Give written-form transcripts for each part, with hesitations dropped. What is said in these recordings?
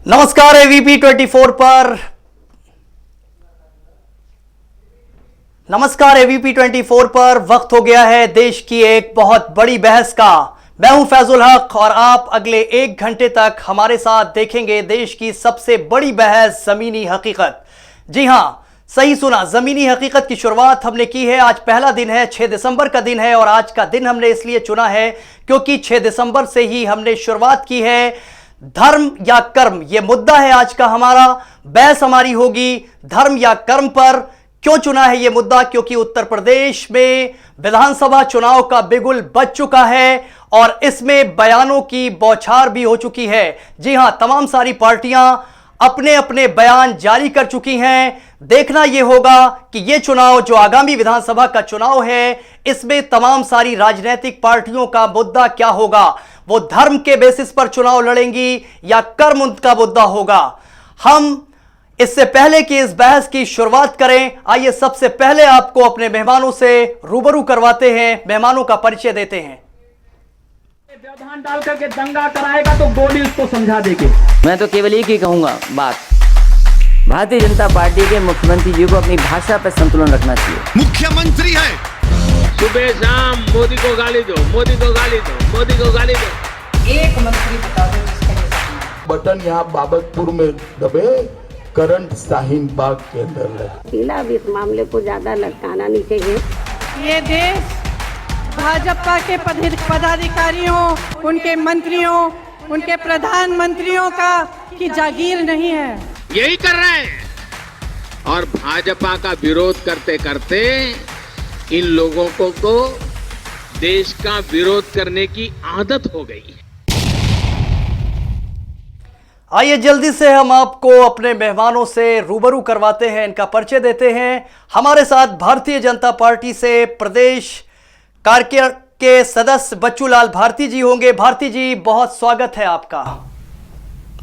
नमस्कार एवीपी 24 पर वक्त हो गया है देश की एक बहुत बड़ी बहस का। मैं हूं फैजुल हक और आप अगले 1 घंटे तक हमारे साथ देखेंगे देश की सबसे बड़ी बहस जमीनी हकीकत। जी हां, सही सुना, जमीनी हकीकत की शुरुआत हमने की है। आज पहला दिन है, 6 दिसंबर का दिन है और आज का दिन हमने इसलिए चुना है क्योंकि 6 दिसंबर से ही हमने शुरुआत की है। धर्म या कर्म, यह मुद्दा है आज का हमारा। बहस हमारी होगी धर्म या कर्म पर। क्यों चुना है यह मुद्दा? क्योंकि उत्तर प्रदेश में विधानसभा चुनाव का बिगुल बज चुका है और इसमें बयानों की बौछार भी हो चुकी है। जी हां, तमाम सारी पार्टियां अपने अपने बयान जारी कर चुकी हैं। देखना यह होगा कि यह चुनाव जो आगामी विधानसभा का चुनाव है, इसमें तमाम सारी राजनीतिक पार्टियों का मुद्दा क्या होगा। वो धर्म के बेसिस पर चुनाव लड़ेंगी या कर्म उनका मुद्दा होगा। हम इससे पहले कि इस बहस की शुरुआत करें, आइए सबसे पहले आपको अपने मेहमानों से रूबरू करवाते हैं, मेहमानों का परिचय देते हैं। व्यवधान डाल करके दंगा कराएगा तो गोली उसको समझा देगी। मैं तो केवल एक ही कहूंगा बात, भारतीय जनता पार्टी के मुख्यमंत्री जी को अपनी भाषा पर संतुलन रखना चाहिए। मुख्यमंत्री है, सुबह शाम मोदी को गाली दो, मोदी को गाली दो, मोदी को गाली दो। एक मंत्री बता दो जिसका ये सपना है। बटन यहाँ बाबतपुर में दबे, करंट शाहीन बाग के अंदर लगे। पीला भी इस मामले को ज्यादा लटकाना नहीं चाहिए। ये देश भाजपा के पदाधिकारियों, उनके मंत्रियों, उनके प्रधानमंत्रियों का की जागीर नहीं है। यही कर रहे हैं और भाजपा का विरोध करते करते इन लोगों को तो देश का विरोध करने की आदत हो गई है। आइए जल्दी से हम आपको अपने मेहमानों से रूबरू करवाते हैं, इनका परिचय देते हैं। हमारे साथ भारतीय जनता पार्टी से प्रदेश कार्य के सदस्य बच्चूलाल भारती जी होंगे। भारती जी, बहुत स्वागत है आपका।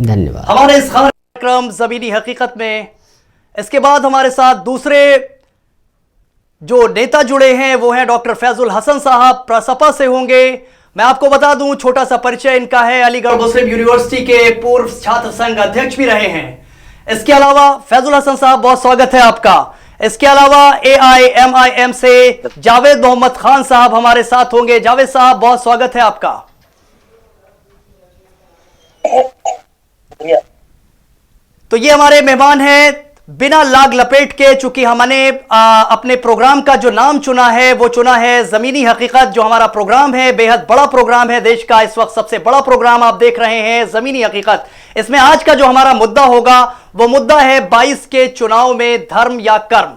धन्यवाद हमारे इस कार्यक्रम जमीनी हकीकत में। इसके बाद हमारे साथ दूसरे जो नेता जुड़े हैं वो हैं डॉक्टर फैजुल हसन साहब, प्रसपा से होंगे। मैं आपको बता दूं, छोटा सा परिचय इनका है, अलीगढ़ मुस्लिम यूनिवर्सिटी के पूर्व छात्र संघ अध्यक्ष भी रहे हैं। इसके अलावा फैजुल हसन साहब, बहुत स्वागत है आपका। इसके अलावा AIMIM से जावेद मोहम्मद खान साहब हमारे साथ होंगे। जावेद साहब, बहुत स्वागत है आपका। तो ये हमारे मेहमान हैं। बिना लाग लपेट के, चूंकि हमने अपने प्रोग्राम का जो नाम चुना है वो चुना है जमीनी हकीकत। जो हमारा प्रोग्राम है बेहद बड़ा प्रोग्राम है, देश का इस वक्त सबसे बड़ा प्रोग्राम आप देख रहे हैं, जमीनी हकीकत। इसमें आज का जो हमारा मुद्दा होगा वो मुद्दा है 22 के चुनाव में धर्म या कर्म।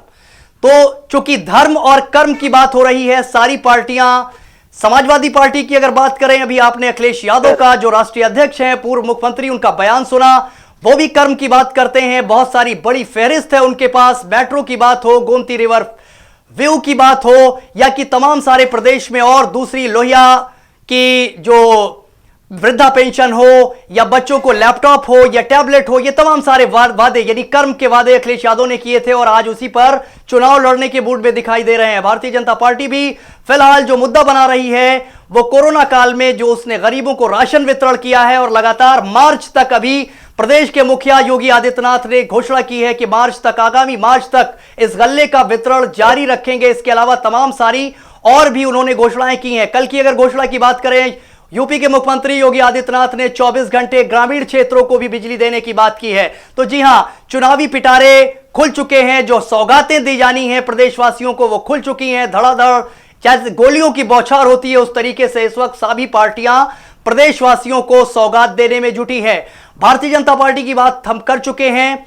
तो चूंकि धर्म और कर्म की बात हो रही है, सारी पार्टियां, समाजवादी पार्टी की अगर बात करें, अभी आपने अखिलेश यादव का जो राष्ट्रीय अध्यक्ष हैं, पूर्व मुख्यमंत्री, उनका बयान सुना, वो भी कर्म की बात करते हैं। बहुत सारी बड़ी फहरिस्त है उनके पास। मेट्रो की बात हो, गोमती रिवर व्यू की बात हो, या कि तमाम सारे प्रदेश में और दूसरी लोहिया की जो वृद्धा पेंशन हो, या बच्चों को लैपटॉप हो या टैबलेट हो, ये तमाम सारे वादे यानी कर्म के वादे अखिलेश यादव ने किए थे और आज उसी पर चुनाव लड़ने के मूड में दिखाई दे रहे हैं। भारतीय जनता पार्टी भी फिलहाल जो मुद्दा बना रही है वो कोरोना काल में जो उसने गरीबों को राशन वितरण किया है और लगातार मार्च तक, अभी प्रदेश के मुखिया योगी आदित्यनाथ ने घोषणा की है कि मार्च तक, आगामी मार्च तक इस गल्ले का वितरण जारी रखेंगे। इसके अलावा तमाम सारी और भी उन्होंने घोषणाएं की हैं। कल की अगर घोषणा की बात करें, यूपी के मुख्यमंत्री योगी आदित्यनाथ ने 24 घंटे ग्रामीण क्षेत्रों को भी बिजली देने की बात की है। तो जी हां, चुनावी पिटारे खुल चुके हैं। जो सौगातें दी जानी है प्रदेशवासियों को वो खुल चुकी हैं। धड़ाधड़ चाहे गोलियों की बौछार होती है, उस तरीके से इस वक्त सभी पार्टियां प्रदेशवासियों को सौगात देने में जुटी है। भारतीय जनता पार्टी की बात हम कर चुके हैं।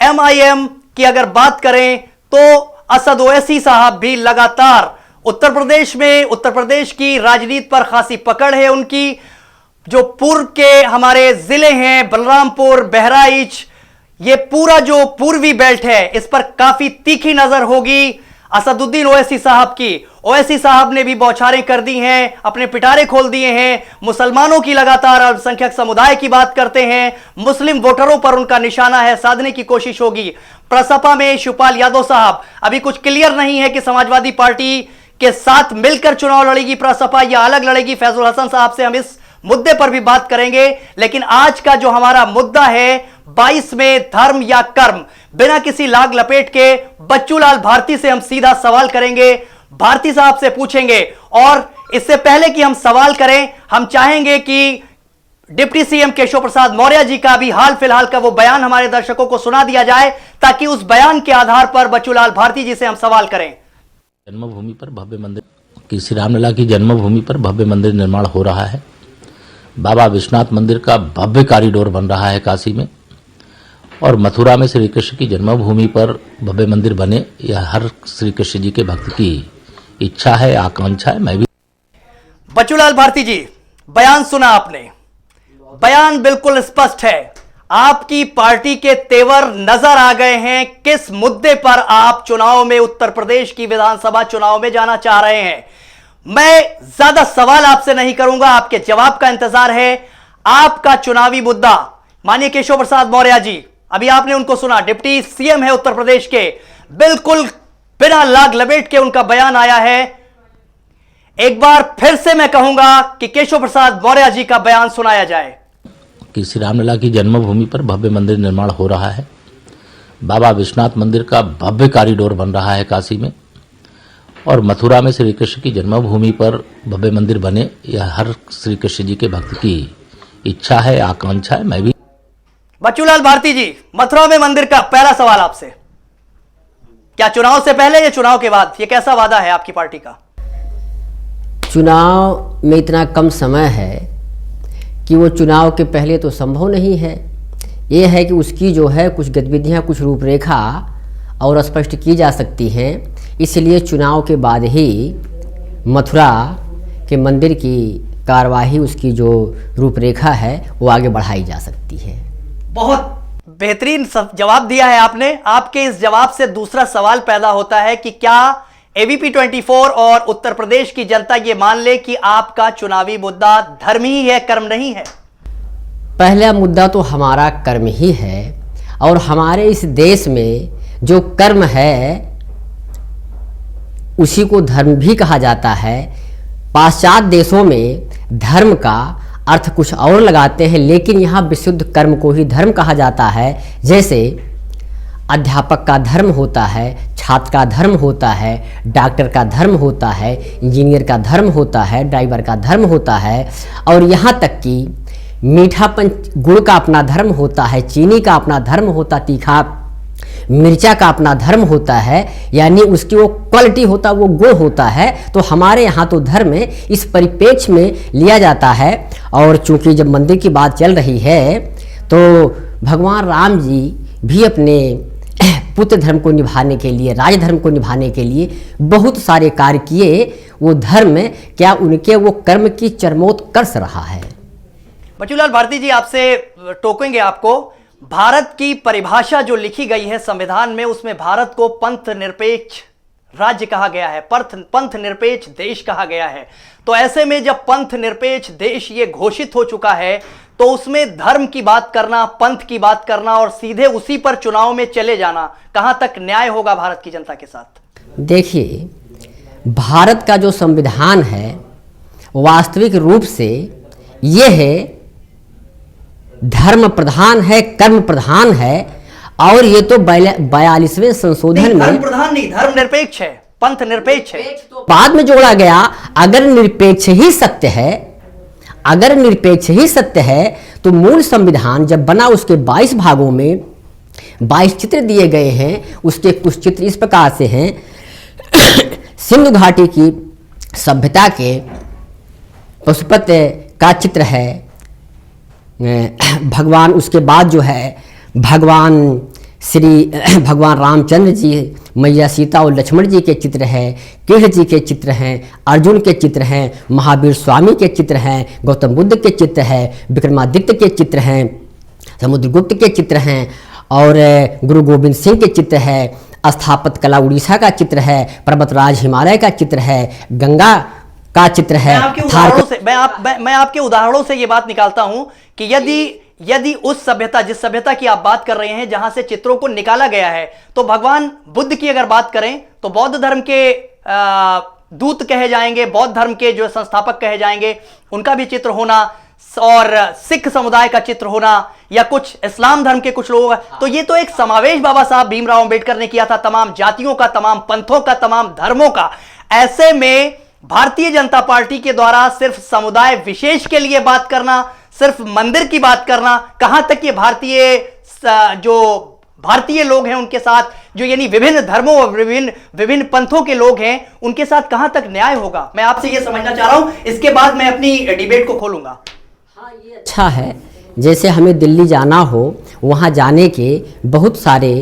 MIM की अगर बात करें तो असद ओवैसी साहब भी लगातार उत्तर प्रदेश की राजनीति पर खासी पकड़ है उनकी। जो पूर्व के हमारे जिले हैं, बलरामपुर, बहराइच, ये पूरा जो पूर्वी बेल्ट है, इस पर काफी तीखी नजर होगी असदुद्दीन ओवैसी साहब की। ओवैसी साहब ने भी बौछारें कर दी हैं, अपने पिटारे खोल दिए हैं। मुसलमानों की लगातार अल्पसंख्यक समुदाय की बात करते हैं, मुस्लिम वोटरों पर उनका निशाना है, साधने की कोशिश होगी। प्रसपा में शिवपाल यादव साहब, अभी कुछ क्लियर नहीं है कि समाजवादी पार्टी के साथ मिलकर चुनाव लड़ेगी प्रसपा या अलग लड़ेगी। फैजुल हसन साहब से हम इस मुद्दे पर भी बात करेंगे, लेकिन आज का जो हमारा मुद्दा है 2022 में धर्म या कर्म, बिना किसी लाग लपेट के बच्चूलाल भारती से हम सीधा सवाल करेंगे। भारती साहब से पूछेंगे, और इससे पहले कि हम सवाल करें, हम चाहेंगे कि डिप्टी सीएम केशव प्रसाद मौर्य जी का भी हाल फिलहाल का वो बयान हमारे दर्शकों को सुना दिया जाए, ताकि उस बयान के आधार पर बच्चूलाल भारती जी से हम सवाल करें। जन्मभूमि पर भव्य मंदिर की श्री रामलला की जन्मभूमि पर भव्य मंदिर निर्माण हो रहा है। बाबा विश्वनाथ मंदिर का भव्य कॉरिडोर बन रहा है काशी में, और मथुरा में श्री कृष्ण की जन्मभूमि पर भव्य मंदिर बने, यह हर श्री कृष्ण जी के भक्त की इच्छा है, आकांक्षा है। मैं भी बच्चूलाल भारती जी, बयान सुना आपने, बयान बिल्कुल स्पष्ट है, आपकी पार्टी के तेवर नजर आ गए हैं। किस मुद्दे पर आप चुनाव में, उत्तर प्रदेश की विधानसभा चुनाव में जाना चाह रहे हैं? मैं ज्यादा सवाल आपसे नहीं करूंगा, आपके जवाब का इंतजार है। आपका चुनावी मुद्दा, माननीय केशव प्रसाद मौर्य जी, अभी आपने उनको सुना, डिप्टी सीएम है उत्तर प्रदेश के, बिल्कुल बिना लाग लपेट के उनका बयान आया है। एक बार फिर से मैं कहूंगा कि केशव प्रसाद मौर्य जी का बयान सुनाया जाए। कि श्री रामलला की जन्मभूमि पर भव्य मंदिर निर्माण हो रहा है। बाबा विश्वनाथ मंदिर का भव्य कॉरिडोर बन रहा है काशी में, और मथुरा में श्री कृष्ण की जन्मभूमि पर भव्य मंदिर बने, यह हर श्री कृष्ण जी के भक्त की इच्छा है, आकांक्षा है। मैं भी बच्चूलाल भारती जी, मथुरा में मंदिर का पहला सवाल आपसे, क्या चुनाव से पहले या चुनाव के बाद, यह कैसा वादा है आपकी पार्टी का? चुनाव में इतना कम समय है कि वो चुनाव के पहले तो संभव नहीं है। ये है कि उसकी जो है कुछ गतिविधियां, कुछ रूपरेखा और स्पष्ट की जा सकती हैं, इसलिए चुनाव के बाद ही मथुरा के मंदिर की कार्यवाही, उसकी जो रूपरेखा है वो आगे बढ़ाई जा सकती है। बहुत बेहतरीन जवाब दिया है आपने। आपके इस जवाब से दूसरा सवाल पैदा होता है कि क्या एबीपी 24 और उत्तर प्रदेश की जनता ये मान ले कि आपका चुनावी मुद्दा धर्म ही है, कर्म नहीं है? पहला मुद्दा तो हमारा कर्म ही है, और हमारे इस देश में जो कर्म है उसी को धर्म भी कहा जाता है। पाश्चात्य देशों में धर्म का अर्थ कुछ और लगाते हैं, लेकिन यहाँ विशुद्ध कर्म को ही धर्म कहा जाता है। जैसे अध्यापक का धर्म होता है, छात्र का धर्म होता है, डॉक्टर का धर्म होता है, इंजीनियर का धर्म होता है, ड्राइवर का धर्म होता है, और यहाँ तक कि मीठापन गुड़ का अपना धर्म होता है, चीनी का अपना धर्म होता, तीखा मिर्चा का अपना धर्म होता है, यानी उसकी वो क्वालिटी होता, वो गुण होता है। तो हमारे यहाँ तो धर्म इस परिप्रेक्ष्य में लिया जाता है। और चूंकि जब मंदिर की बात चल रही है तो भगवान राम जी भी अपने पुत्र धर्म को निभाने के लिए, राज धर्म को निभाने के लिए बहुत सारे कार्य किए। वो धर्म क्या उनके वो कर्म की चरमोत्कर्ष रहा है। बच्चूलाल भारती जी, आपसे टोकेंगे आपको। भारत की परिभाषा जो लिखी गई है संविधान में, उसमें भारत को पंथ निरपेक्ष राज्य कहा गया है, पंथ निरपेक्ष देश कहा गया है। तो ऐसे में जब पंथ निरपेक्ष देश ये घोषित हो चुका है, तो उसमें धर्म की बात करना, पंथ की बात करना और सीधे उसी पर चुनाव में चले जाना, कहां तक न्याय होगा भारत की जनता के साथ? देखिए, भारत का जो संविधान है वास्तविक रूप से ये है धर्म प्रधान है, कर्म प्रधान है, और ये तो 42वें संशोधन में धर्म प्रधान नहीं, धर्म निरपेक्ष है, पंथ निरपेक्ष है। बाद में जोड़ा गया। अगर निरपेक्ष ही सत्य है, अगर निरपेक्ष ही सत्य है, तो मूल संविधान जब बना उसके 22 भागों में 22 चित्र दिए गए हैं। उसके कुछ चित्र इस प्रकार से हैं। सिंधु घाटी की सभ्यता के पशुपत का चित्र है, भगवान, उसके बाद जो है भगवान रामचंद्र जी, मैया सीता और लक्ष्मण जी के चित्र हैं, कृष्ण जी के चित्र हैं, अर्जुन के चित्र हैं, महावीर स्वामी के चित्र हैं, गौतम बुद्ध के चित्र हैं, विक्रमादित्य के चित्र हैं, समुद्रगुप्त के चित्र हैं, और गुरु गोविंद सिंह के चित्र है, स्थापत्य कला उड़ीसा का चित्र है, पर्वतराज हिमालय का चित्र है, गंगा का चित्र है। मैं आपके उदाहरणों से ये बात निकालता हूं कि यदि उस सभ्यता, जिस सभ्यता की आप बात कर रहे हैं, जहां से चित्रों को निकाला गया है, तो भगवान बुद्ध की अगर बात करें तो बौद्ध धर्म के दूत कहे जाएंगे, बौद्ध धर्म के जो संस्थापक कहे जाएंगे, उनका भी चित्र होना, और सिख समुदाय का चित्र होना या कुछ इस्लाम धर्म के कुछ लोग, तो ये तो एक समावेश बाबा साहब भीमराव अंबेडकर ने किया था, तमाम जातियों का, तमाम पंथों का, तमाम धर्मों का। ऐसे में भारतीय जनता पार्टी के द्वारा सिर्फ समुदाय विशेष के लिए बात करना, सिर्फ मंदिर की बात करना, कहां तक ये भारतीय लोग हैं उनके साथ, जो यानी विभिन्न धर्मों और विभिन्न पंथों के लोग हैं, उनके साथ कहां तक न्याय होगा, मैं आपसे ये समझना चाह रहा हूं। इसके बाद मैं अपनी डिबेट को खोलूंगा। अच्छा है, जैसे हमें दिल्ली जाना हो, वहाँ जाने के बहुत सारे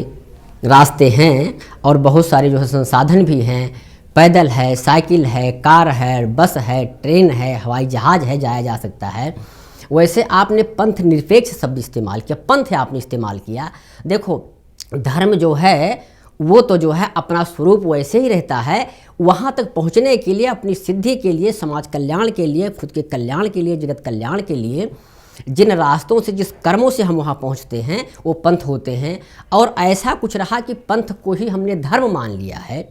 रास्ते हैं और बहुत सारे जो है संसाधन भी हैं, पैदल है, साइकिल है, कार है, बस है, ट्रेन है, हवाई जहाज़ है, जाया जा सकता है। वैसे आपने पंथ निरपेक्ष शब्द इस्तेमाल किया, पंथ आपने इस्तेमाल किया। देखो, धर्म जो है वो तो जो है अपना स्वरूप वैसे ही रहता है, वहाँ तक पहुँचने के लिए, अपनी सिद्धि के लिए, समाज कल्याण के लिए, खुद के कल्याण के लिए, जगत कल्याण के लिए जिन रास्तों से, जिस कर्मों से हम वहाँ पहुँचते हैं वो पंथ होते हैं। और ऐसा कुछ रहा कि पंथ को ही हमने धर्म मान लिया है।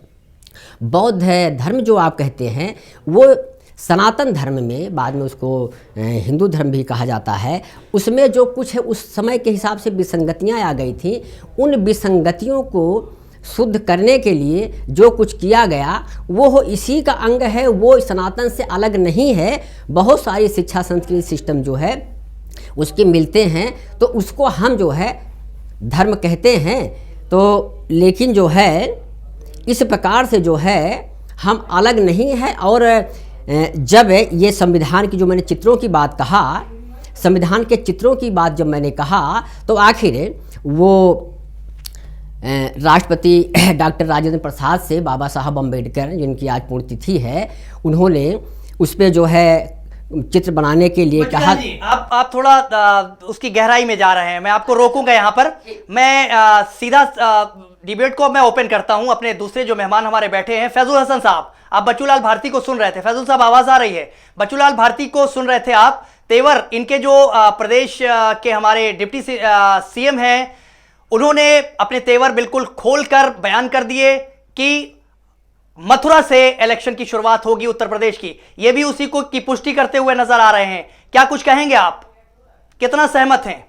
बौद्ध धर्म जो आप कहते हैं वो सनातन धर्म में, बाद में उसको हिंदू धर्म भी कहा जाता है, उसमें जो कुछ है उस समय के हिसाब से विसंगतियाँ आ गई थी। उन विसंगतियों को शुद्ध करने के लिए जो कुछ किया गया वो इसी का अंग है, वो सनातन से अलग नहीं है। बहुत सारी शिक्षा संस्कृति सिस्टम जो है उसके मिलते हैं, तो उसको हम जो है धर्म कहते हैं। तो लेकिन जो है इस प्रकार से जो है हम अलग नहीं है। और जब ये संविधान की जो मैंने चित्रों की बात कहा, संविधान के चित्रों की बात जब मैंने कहा, तो आखिर वो राष्ट्रपति डॉक्टर राजेंद्र प्रसाद से बाबा साहब अम्बेडकर, जिनकी आज पुण्यतिथि है, उन्होंने उस पर जो है चित्र बनाने के लिए कहा। जी, आप थोड़ा उसकी गहराई में जा रहे हैं, मैं आपको रोकूंगा यहाँ पर। मैं सीधा डिबेट को मैं ओपन करता हूँ। अपने दूसरे जो मेहमान हमारे बैठे हैं, फैजुल हसन साहब, आप बच्चूलाल भारती को सुन रहे थे। फैजुल साहब, आवाज आ रही है? बच्चूलाल भारती को सुन रहे थे आप। तेवर, इनके जो प्रदेश के हमारे डिप्टी सीएम हैं, उन्होंने अपने तेवर बिल्कुल खोलकर बयान कर दिए कि मथुरा से इलेक्शन की शुरुआत होगी उत्तर प्रदेश की। ये भी उसी को की पुष्टि करते हुए नजर आ रहे हैं। क्या कुछ कहेंगे आप, कितना सहमत हैं?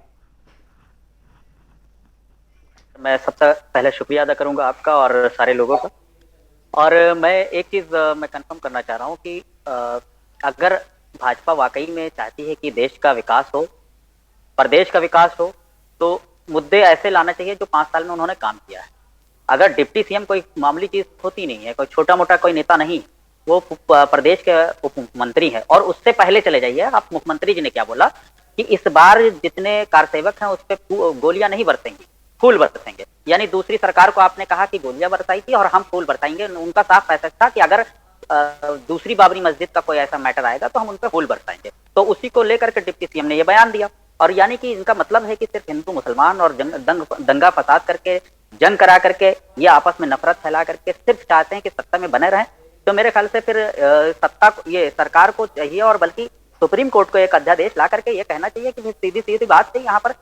मैं सबसे पहले शुक्रिया अदा करूंगा आपका और सारे लोगों का। और मैं एक चीज मैं कंफर्म करना चाह रहा हूं कि अगर भाजपा वाकई में चाहती है कि देश का विकास हो, प्रदेश का विकास हो, तो मुद्दे ऐसे लाना चाहिए जो 5 साल में उन्होंने काम किया है। अगर डिप्टी सीएम कोई मामूली चीज होती नहीं है, कोई छोटा मोटा कोई नेता नहीं, वो प्रदेश के उप मुख्यमंत्री है। और उससे पहले चले जाइए, आप मुख्यमंत्री जी ने क्या बोला कि इस बार जितने कार्यसेवक हैं उस पर गोलियां नहीं बरसेंगी, फूल बरसेंगे। यानी दूसरी सरकार को आपने कहा कि गोलियां बरसाई थी और हम फूल बरसाएंगे। उनका साफ फैसला था कि अगर दूसरी बाबरी मस्जिद का कोई ऐसा मैटर आएगा तो हम उन पर फूल बरसाएंगे। तो उसी को लेकर के डिप्टी सीएम ने यह बयान दिया। और यानी कि इनका मतलब है कि सिर्फ हिंदू मुसलमान और दंगा फसाद करके, जंग करा करके, ये आपस में नफरत फैला करके सिर्फ चाहते हैं कि सत्ता में बने रहें। तो मेरे ख्याल से फिर सत्ता ये सरकार को चाहिए, और बल्कि सुप्रीम कोर्ट को एक अध्यादेश ला करके ये कहना चाहिए कि सीधी सीधी बात से यहाँ पर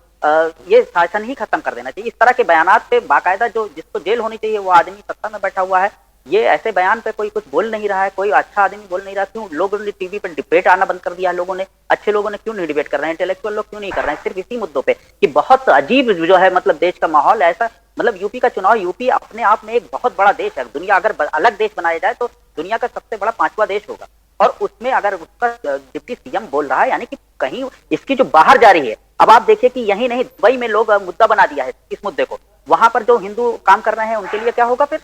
ये शासन ही खत्म कर देना चाहिए। इस तरह के बयानात पे बाकायदा जो जिसको जेल होनी चाहिए वो आदमी सत्ता में बैठा हुआ है। ये ऐसे बयान पे कोई कुछ बोल नहीं रहा है, कोई अच्छा आदमी बोल नहीं रहा। क्यों लोगों ने टीवी पर डिबेट आना बंद कर दिया? लोगों ने, अच्छे लोगों ने क्यों नहीं डिबेट कर रहे हैं? इंटेलेक्चुअल लोग क्यों नहीं कर रहे हैं? सिर्फ इसी मुद्दों पे कि बहुत अजीब जो है मतलब देश का माहौल ऐसा, मतलब यूपी का चुनाव, यूपी अपने आप में एक बहुत बड़ा देश है। दुनिया अगर अलग देश बनाया जाए तो दुनिया का सबसे बड़ा 5वां देश होगा। और उसमें अगर उसका डिप्टी सीएम बोल रहा है, यानी कि कहीं इसकी जो बाहर जा रही है। अब आप देखिए कि यही नहीं, दुबई में लोग मुद्दा बना दिया है इस मुद्दे को। वहां पर जो हिंदू काम कर रहे हैं उनके लिए क्या होगा? फिर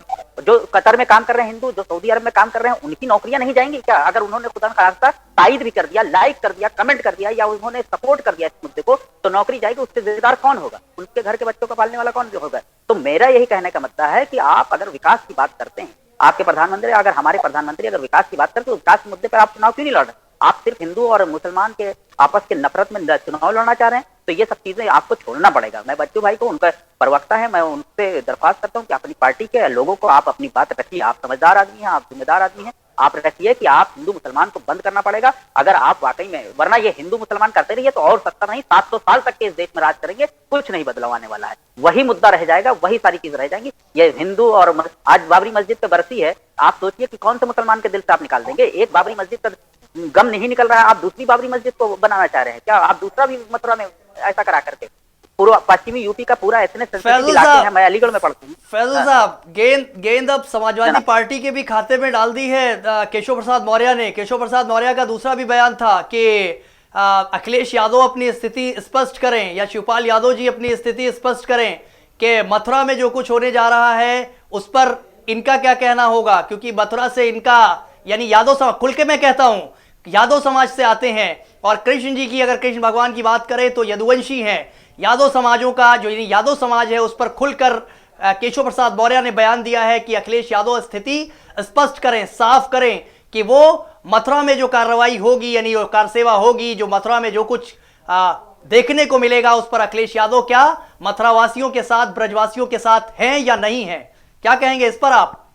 जो कतर में काम कर रहे हैं हिंदू, जो सऊदी अरब में काम कर रहे हैं, उनकी नौकरियां नहीं जाएंगी क्या? अगर उन्होंने खुदा का रास्ता तायद भी कर दिया, लाइक कर दिया, कमेंट कर दिया, या उन्होंने सपोर्ट कर दिया इस मुद्दे को, तो नौकरी जाएगी। उससे जिम्मेदार कौन होगा? उनके घर के बच्चों को पालने वाला कौन होगा? तो मेरा यही कहने का मुद्दा है कि आप अगर विकास की बात करते हैं, आपके प्रधानमंत्री, अगर हमारे प्रधानमंत्री अगर विकास की बात करते हैं, तो विकास के मुद्दे पर आप चुनाव क्यों नहीं लड़ रहे? आप सिर्फ हिंदू और मुसलमान के आपस के नफरत में चुनाव लड़ना चाह रहे हैं। तो ये सब चीजें आपको छोड़ना पड़ेगा। मैं बच्चू भाई को, उनका प्रवक्ता है, मैं उनसे दरख्वास्त करता हूँ कि अपनी पार्टी के लोगों को आप अपनी बात रखिए। आप समझदार आदमी हैं, आप जिम्मेदार आदमी हैं, आप रखिए कि आप हिंदू मुसलमान को बंद करना पड़ेगा अगर आप वाकई में, वरना ये हिंदू मुसलमान करते रहिए तो और 70 नहीं 700 साल तक के इस देश में राज करेंगे, कुछ नहीं बदलाव आने वाला है। वही मुद्दा रह जाएगा, वही सारी चीज रह जाएंगी। ये हिंदू और आज बाबरी मस्जिद पे बरसी है, आप सोचिए कि कौन से मुसलमान के दिल से आप निकाल देंगे? एक बाबरी मस्जिद का गम नहीं निकल रहा है? आप दूसरी बाबरी मस्जिद को बनाना चाह रहे हैं क्या? आप दूसरा भी मथुरा में ऐसा करा करके पूर्व पश्चिमी यूपी का पूरा इतने फैजल इलाके साहब, हैं, मैं अलीगढ़ में पढ़ता हूँ। फैजल साहब, गेंद अब समाजवादी पार्टी के भी खाते में डाल दी है केशव प्रसाद मौर्य ने। केशव प्रसाद मौर्य का दूसरा भी बयान था कि अखिलेश यादव अपनी स्थिति स्पष्ट करें या शिवपाल यादव जी अपनी स्थिति स्पष्ट करें कि मथुरा में जो कुछ होने जा रहा है उस पर इनका क्या कहना होगा, क्योंकि मथुरा से इनका यानी यादव समाज, खुल के मैं कहता हूं, यादव समाज से आते हैं। और कृष्ण जी की, अगर कृष्ण भगवान की बात करें तो यदुवंशी हैं। यादव समाजों का जो यादव समाज है उस पर खुलकर केशव प्रसाद मौर्य ने बयान दिया है कि अखिलेश यादव स्थिति स्पष्ट करें, साफ करें कि वो मथुरा में जो कार्रवाई होगी यानी कारसेवा होगी, जो मथुरा में जो कुछ देखने को मिलेगा उस पर अखिलेश यादव क्या मथुरा वासियों के साथ, ब्रजवासियों के साथ हैं या नहीं हैं? क्या कहेंगे इस पर आप?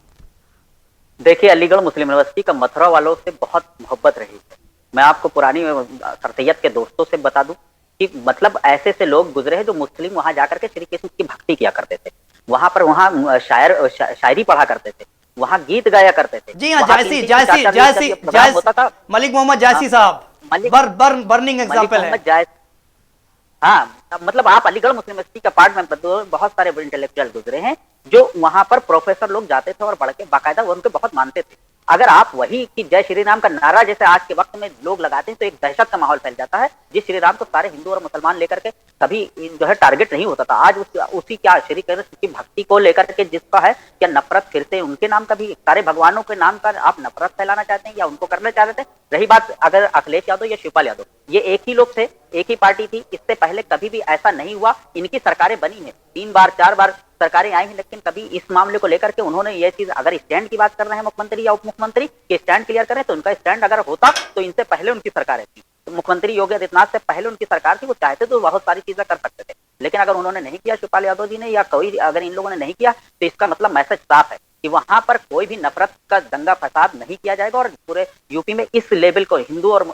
देखिए, अलीगढ़ मुस्लिम यूनिवर्सिटी का मथुरा वालों से बहुत मोहब्बत रही है। मैं आपको पुरानी सरतैयत के दोस्तों से बता दूं कि मतलब ऐसे से लोग गुजरे हैं जो मुस्लिम वहां जाकर के श्री कृष्ण की भक्ति किया करते थे, वहां शायरी पढ़ा करते थे, वहां गीत गाया करते थे। जी हाँ, जायसी होता था। मलिक मोहम्मद जायसी साहब बर्निंग एग्जांपल है। हाँ, मतलब आप अलीगढ़ मुस्लिम यूनिवर्सिटी का पार्ट में बहुत सारे इंटेलेक्चुअल गुजरे हैं जो वहां पर प्रोफेसर लोग जाते थे और पढ़ के बाकायदा वो उनको बहुत मानते थे। अगर आप वही कि जय श्री राम का नारा जैसे आज के वक्त में लोग लगाते हैं तो एक दहशत का माहौल फैल जाता है। जिस श्री राम को सारे हिंदू और मुसलमान लेकर के कभी जो है टारगेट नहीं होता था, आज उसी क्या श्री कृष्ण की भक्ति को लेकर के जिसका है क्या नफरत फिर से उनके नाम का भी, सारे भगवानों के नाम का आप नफरत फैलाना चाहते हैं या उनको करना चाहते थे। रही बात अगर अखिलेश यादव या शिवपाल यादव, ये एक ही लोग थे, एक ही पार्टी थी, इससे पहले कभी भी ऐसा नहीं हुआ। इनकी सरकारें बनी है, 3 बार 4 बार सरकारें आई हैं, लेकिन कभी इस मामले को लेकर के उन्होंने ये चीज, अगर स्टैंड की बात कर रहे हैं मुख्यमंत्री या उप मुख्यमंत्री के स्टैंड क्लियर करें तो उनका स्टैंड अगर होता तो इनसे पहले उनकी सरकारें थी, तो मुख्यमंत्री योगी आदित्यनाथ से पहले उनकी सरकार थी, वो चाहते तो बहुत सारी चीजें कर सकते थे। लेकिन अगर उन्होंने नहीं किया, शिवपाल यादव जी ने या कोई अगर इन लोगों ने नहीं किया, तो इसका मतलब मैसेज साफ है कि वहां पर कोई भी नफरत का दंगा फसाद नहीं किया जाएगा और पूरे यूपी में इस लेवल को हिंदू और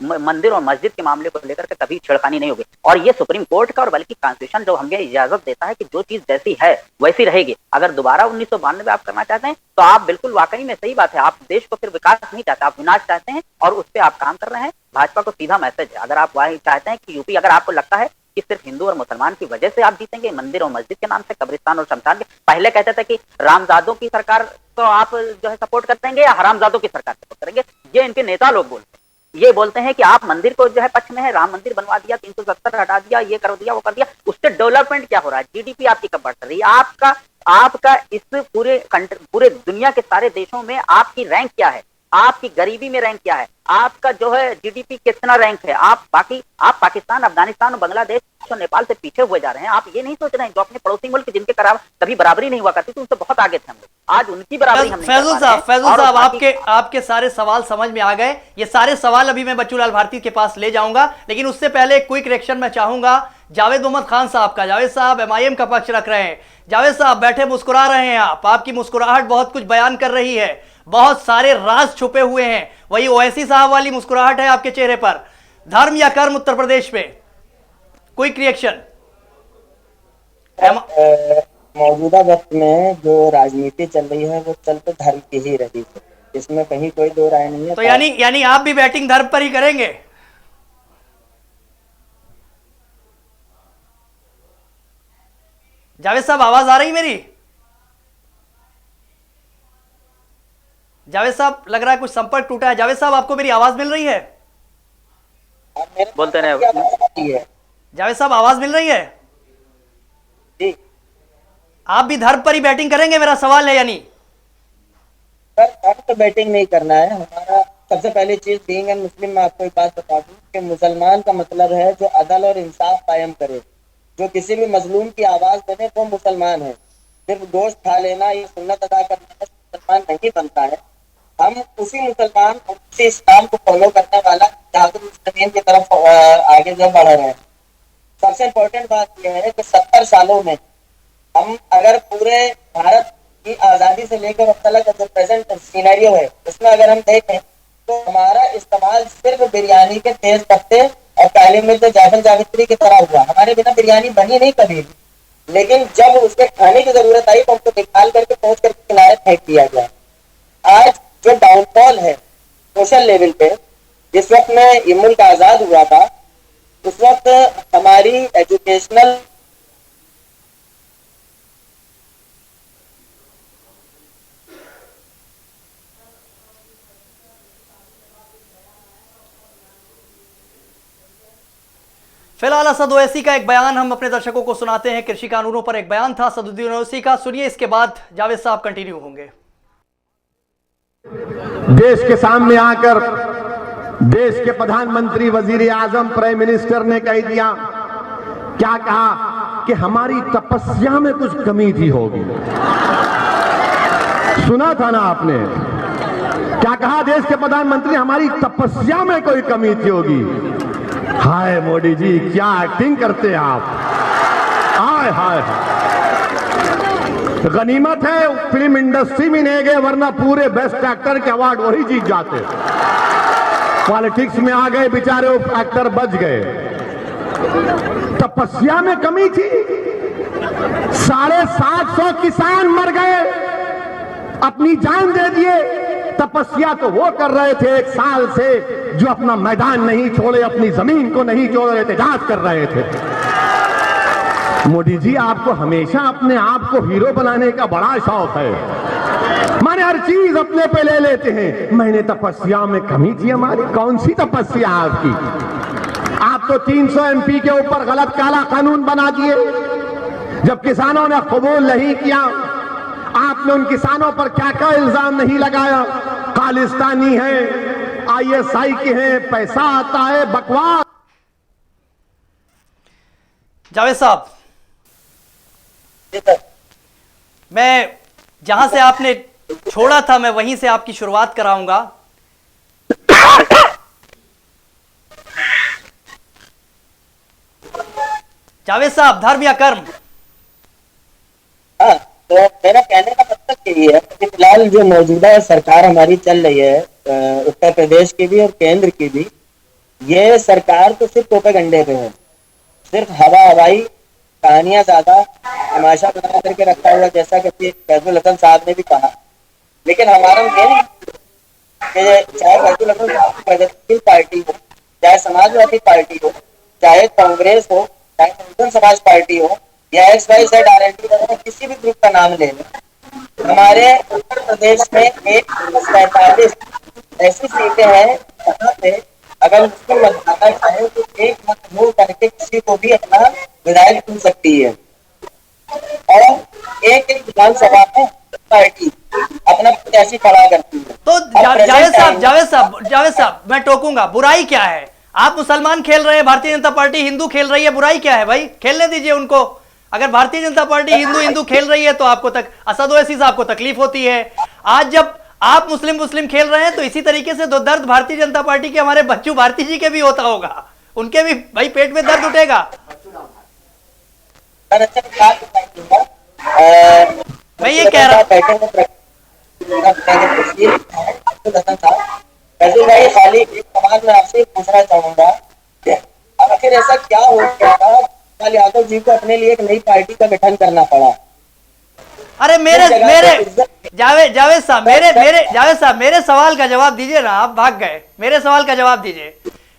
मंदिर और मस्जिद के मामले को लेकर के कभी छेड़खानी नहीं होगी। और ये सुप्रीम कोर्ट का और बल्कि कॉन्स्टिट्यूशन जो हमें इजाजत देता है कि जो चीज जैसी है वैसी रहेगी। अगर दोबारा 1992 आप करना चाहते हैं तो आप बिल्कुल वाकई में सही बात है, आप देश को फिर विकास नहीं चाहते, आप विनाश चाहते हैं और उस पर आप काम कर रहे हैं। भाजपा को सीधा मैसेज है, अगर आप वही चाहते हैं कि यूपी, अगर आपको लगता है कि सिर्फ हिंदू और मुसलमान की वजह से आप जीतेंगे, मंदिर और मस्जिद के नाम से, कब्रिस्तान और शमशान के, पहले कहते थे कि रामजादों की सरकार तो आप जो है सपोर्ट करेंगे या हरामजादों की सरकार सपोर्ट करेंगे, ये इनके नेता लोग बोलते हैं। ये बोलते हैं कि आप मंदिर को जो है पक्ष में है, राम मंदिर बनवा दिया, 370 हटा दिया, ये कर दिया, वो कर दिया, उससे डेवलपमेंट क्या हो रहा है? जीडीपी आपकी कब बढ़ रही है? आपका इस पूरे दुनिया के सारे देशों में आपकी रैंक क्या है? आपकी गरीबी में रैंक क्या है? आपका जो है जीडीपी कितना रैंक है? आप पाकिस्तान, अफगानिस्तान और बांग्लादेश और नेपाल से पीछे हुए जा रहे हैं। आप ये नहीं सोच रहे हैं जो अपने पड़ोसी मुल्क जिनके कभी बराबरी नहीं हुआ करती थी, उनसे बहुत आगे थे हम लोग, आज उनकी बराबरी हम नहीं कर पा रहे हैं। फैजल साहब, आपके सारे सवाल समझ में आ गए। ये सारे सवाल अभी मैं बच्चूलाल भारती के पास ले जाऊंगा, लेकिन उससे पहले क्विक रिएक्शन मैं चाहूंगा जावेद मोहम्मद खान साहब का। जावेद साहब एमआईएम का पक्ष रख रहे हैं। जावेद साहब बैठे मुस्कुरा रहे हैं, आपकी मुस्कुराहट बहुत कुछ बयान कर रही है, बहुत सारे राज छुपे हुए हैं। वही ओवैसी साहब वाली मुस्कुराहट है आपके चेहरे पर। धर्म या कर्म उत्तर प्रदेश में, क्विक रिएक्शन। मौजूदा वक्त में जो राजनीति चल रही है वो चल तो धर्म की ही रही है, इसमें कहीं कोई दो राय नहीं है। तो यानी आप भी बैटिंग धर्म पर ही करेंगे? जावेद साहब, आवाज आ रही मेरी? जावेद साहब, लग रहा है कुछ संपर्क टूटा है। जावेद साहब, आपको मेरी आवाज मिल रही है? बोलते रहे। जावेद साहब, आवाज मिल रही है? जी। आप भी धर्म पर ही बैटिंग करेंगे, मेरा सवाल है। यानी धर्म तो बैटिंग नहीं करना है हमारा। सबसे पहली चीज बीइंग एन मुस्लिम, मैं आपको एक बात बता दूं कि मुसलमान का मतलब है जो अदल और इंसाफ कायम करे, जो किसी भी मजलूम की आवाज बने, वो मुसलमान है। सिर्फ गोश्त खा लेना या सुन्नत अदा करना मुसलमान नहीं बनता है। हम उसी मुसलमान, उसी इस्लाम को फॉलो करने वाला जाहिर मुस्लिमीन की तरफ आगे जब बढ़ रहे हैं। सबसे इम्पोर्टेंट बात यह है कि 70 सालों में हम अगर पूरे भारत की आज़ादी से लेकर अब तक जो प्रेजेंट सीनरियो है उसमें अगर हम देखें तो हमारा इस्तेमाल सिर्फ बिरयानी के तेज पत्ते और काली मिर्च जायफल जावित्री की तरह हुआ। हमारे बिना बिरयानी बनी नहीं कभी भी, लेकिन जब उसके खाने की जरूरत आई तो हमको निकाल करके पहुंच करके किनारे फेंक दिया गया। आज जो डाउनफॉल है सोशल लेवल पे, जिस वक्त में ये मुल्क आजाद हुआ था उस वक्त हमारी एजुकेशनल फिलहाल असद ओवैसी का एक बयान हम अपने दर्शकों को सुनाते हैं। कृषि कानूनों पर एक बयान था असदुद्दीन ओवैसी का, सुनिए, इसके बाद जावेद साहब कंटिन्यू होंगे। देश के सामने आकर देश के प्रधानमंत्री, वजीर आजम, प्राइम मिनिस्टर ने कह दिया, क्या कहा कि हमारी तपस्या में कुछ कमी थी होगी। सुना था ना आपने, क्या कहा देश के प्रधानमंत्री, हमारी तपस्या में कोई कमी थी होगी। हाय मोदी जी, क्या एक्टिंग करते हैं आप। हाय हाय गनीमत है फिल्म इंडस्ट्री में नहीं गए, वरना पूरे बेस्ट एक्टर के अवार्ड वही जीत जाते। पॉलिटिक्स में आ गए बेचारे, एक्टर बच गए। तपस्या में कमी थी। 750 किसान मर गए, अपनी जान दे दिए। तपस्या तो वो कर रहे थे 1 साल से जो अपना मैदान नहीं छोड़े, अपनी जमीन को नहीं छोड़ रहे थे, जांच कर रहे थे। मोदी जी, आपको हमेशा अपने आप को हीरो बनाने का बड़ा शौक है। माने हर चीज अपने पे ले लेते हैं। मैंने तपस्या में कमी थी हमारी। कौन सी तपस्या आपकी? आप तो 300 MP के ऊपर गलत काला कानून बना दिए। जब किसानों ने कबूल नहीं किया, आपने उन किसानों पर क्या क्या इल्जाम नहीं लगाया? खालिस्तानी है, ISI के हैं, पैसा आता है, बकवास। जावेद साहब, मैं जहां से आपने छोड़ा था मैं वहीं से आपकी शुरुआत कराऊंगा। जावेद साहब, धर्म या कर्म? हाँ, तो मेरा कहने का मतलब यही है कि फिलहाल जो मौजूदा सरकार हमारी चल रही है, उत्तर प्रदेश की भी और केंद्र की भी, ये सरकार तो सिर्फ प्रोपेगंडे पे है, सिर्फ हवाई कहानियां ज्यादा तमाशा बना करके रखा हुआ, जैसा कि फैजुल हसन साहब ने भी कहा। लेकिन हमारा ये नहीं कि चाहे फैजुल हसन साहब की प्रगतिशील पार्टी हो, चाहे समाजवादी पार्टी हो, चाहे कांग्रेस हो, चाहे बहुजन समाज पार्टी हो, या XYZ RLD वगैरह किसी भी ग्रुप का नाम ले लें, हमारे उत्तर प्रदेश में 147 ऐसी सीटें हैं जहाँ पे अगर मुस्लिम मतदाता चाहे तो एक मत मूव करके किसी को भी अपना विधायक चुन सकती है। और एक विधानसभा में पार्टी अपना प्रत्याशी खड़ा करती है। तो जावेद साहब, मैं टोकूंगा, बुराई क्या है? आप मुसलमान खेल रहे हैं, भारतीय जनता पार्टी हिंदू खेल रही है, बुराई क्या है भाई? खेलने दीजिए उनको। अगर भारतीय जनता पार्टी हिंदू खेल रही है तो आपको असद ओवैसी साहब को तकलीफ होती है। आज जब आप मुस्लिम खेल रहे हैं तो इसी तरीके से दो दर्द भारतीय जनता पार्टी के हमारे बच्चू भारती जी के भी होता होगा, उनके भी भाई पेट में दर्द उठेगा। मैं ये कह रहा भाई, खाली एक सवाल मैं आपसे पूछना चाहूंगा, आखिर ऐसा क्या हो गया था लाल यादव जी को अपने लिए एक नई पार्टी का गठन करना पड़ा? अरे जावेद साहब मेरे सवाल का जवाब दीजिए ना। आप भाग गए, मेरे सवाल का जवाब दीजिए।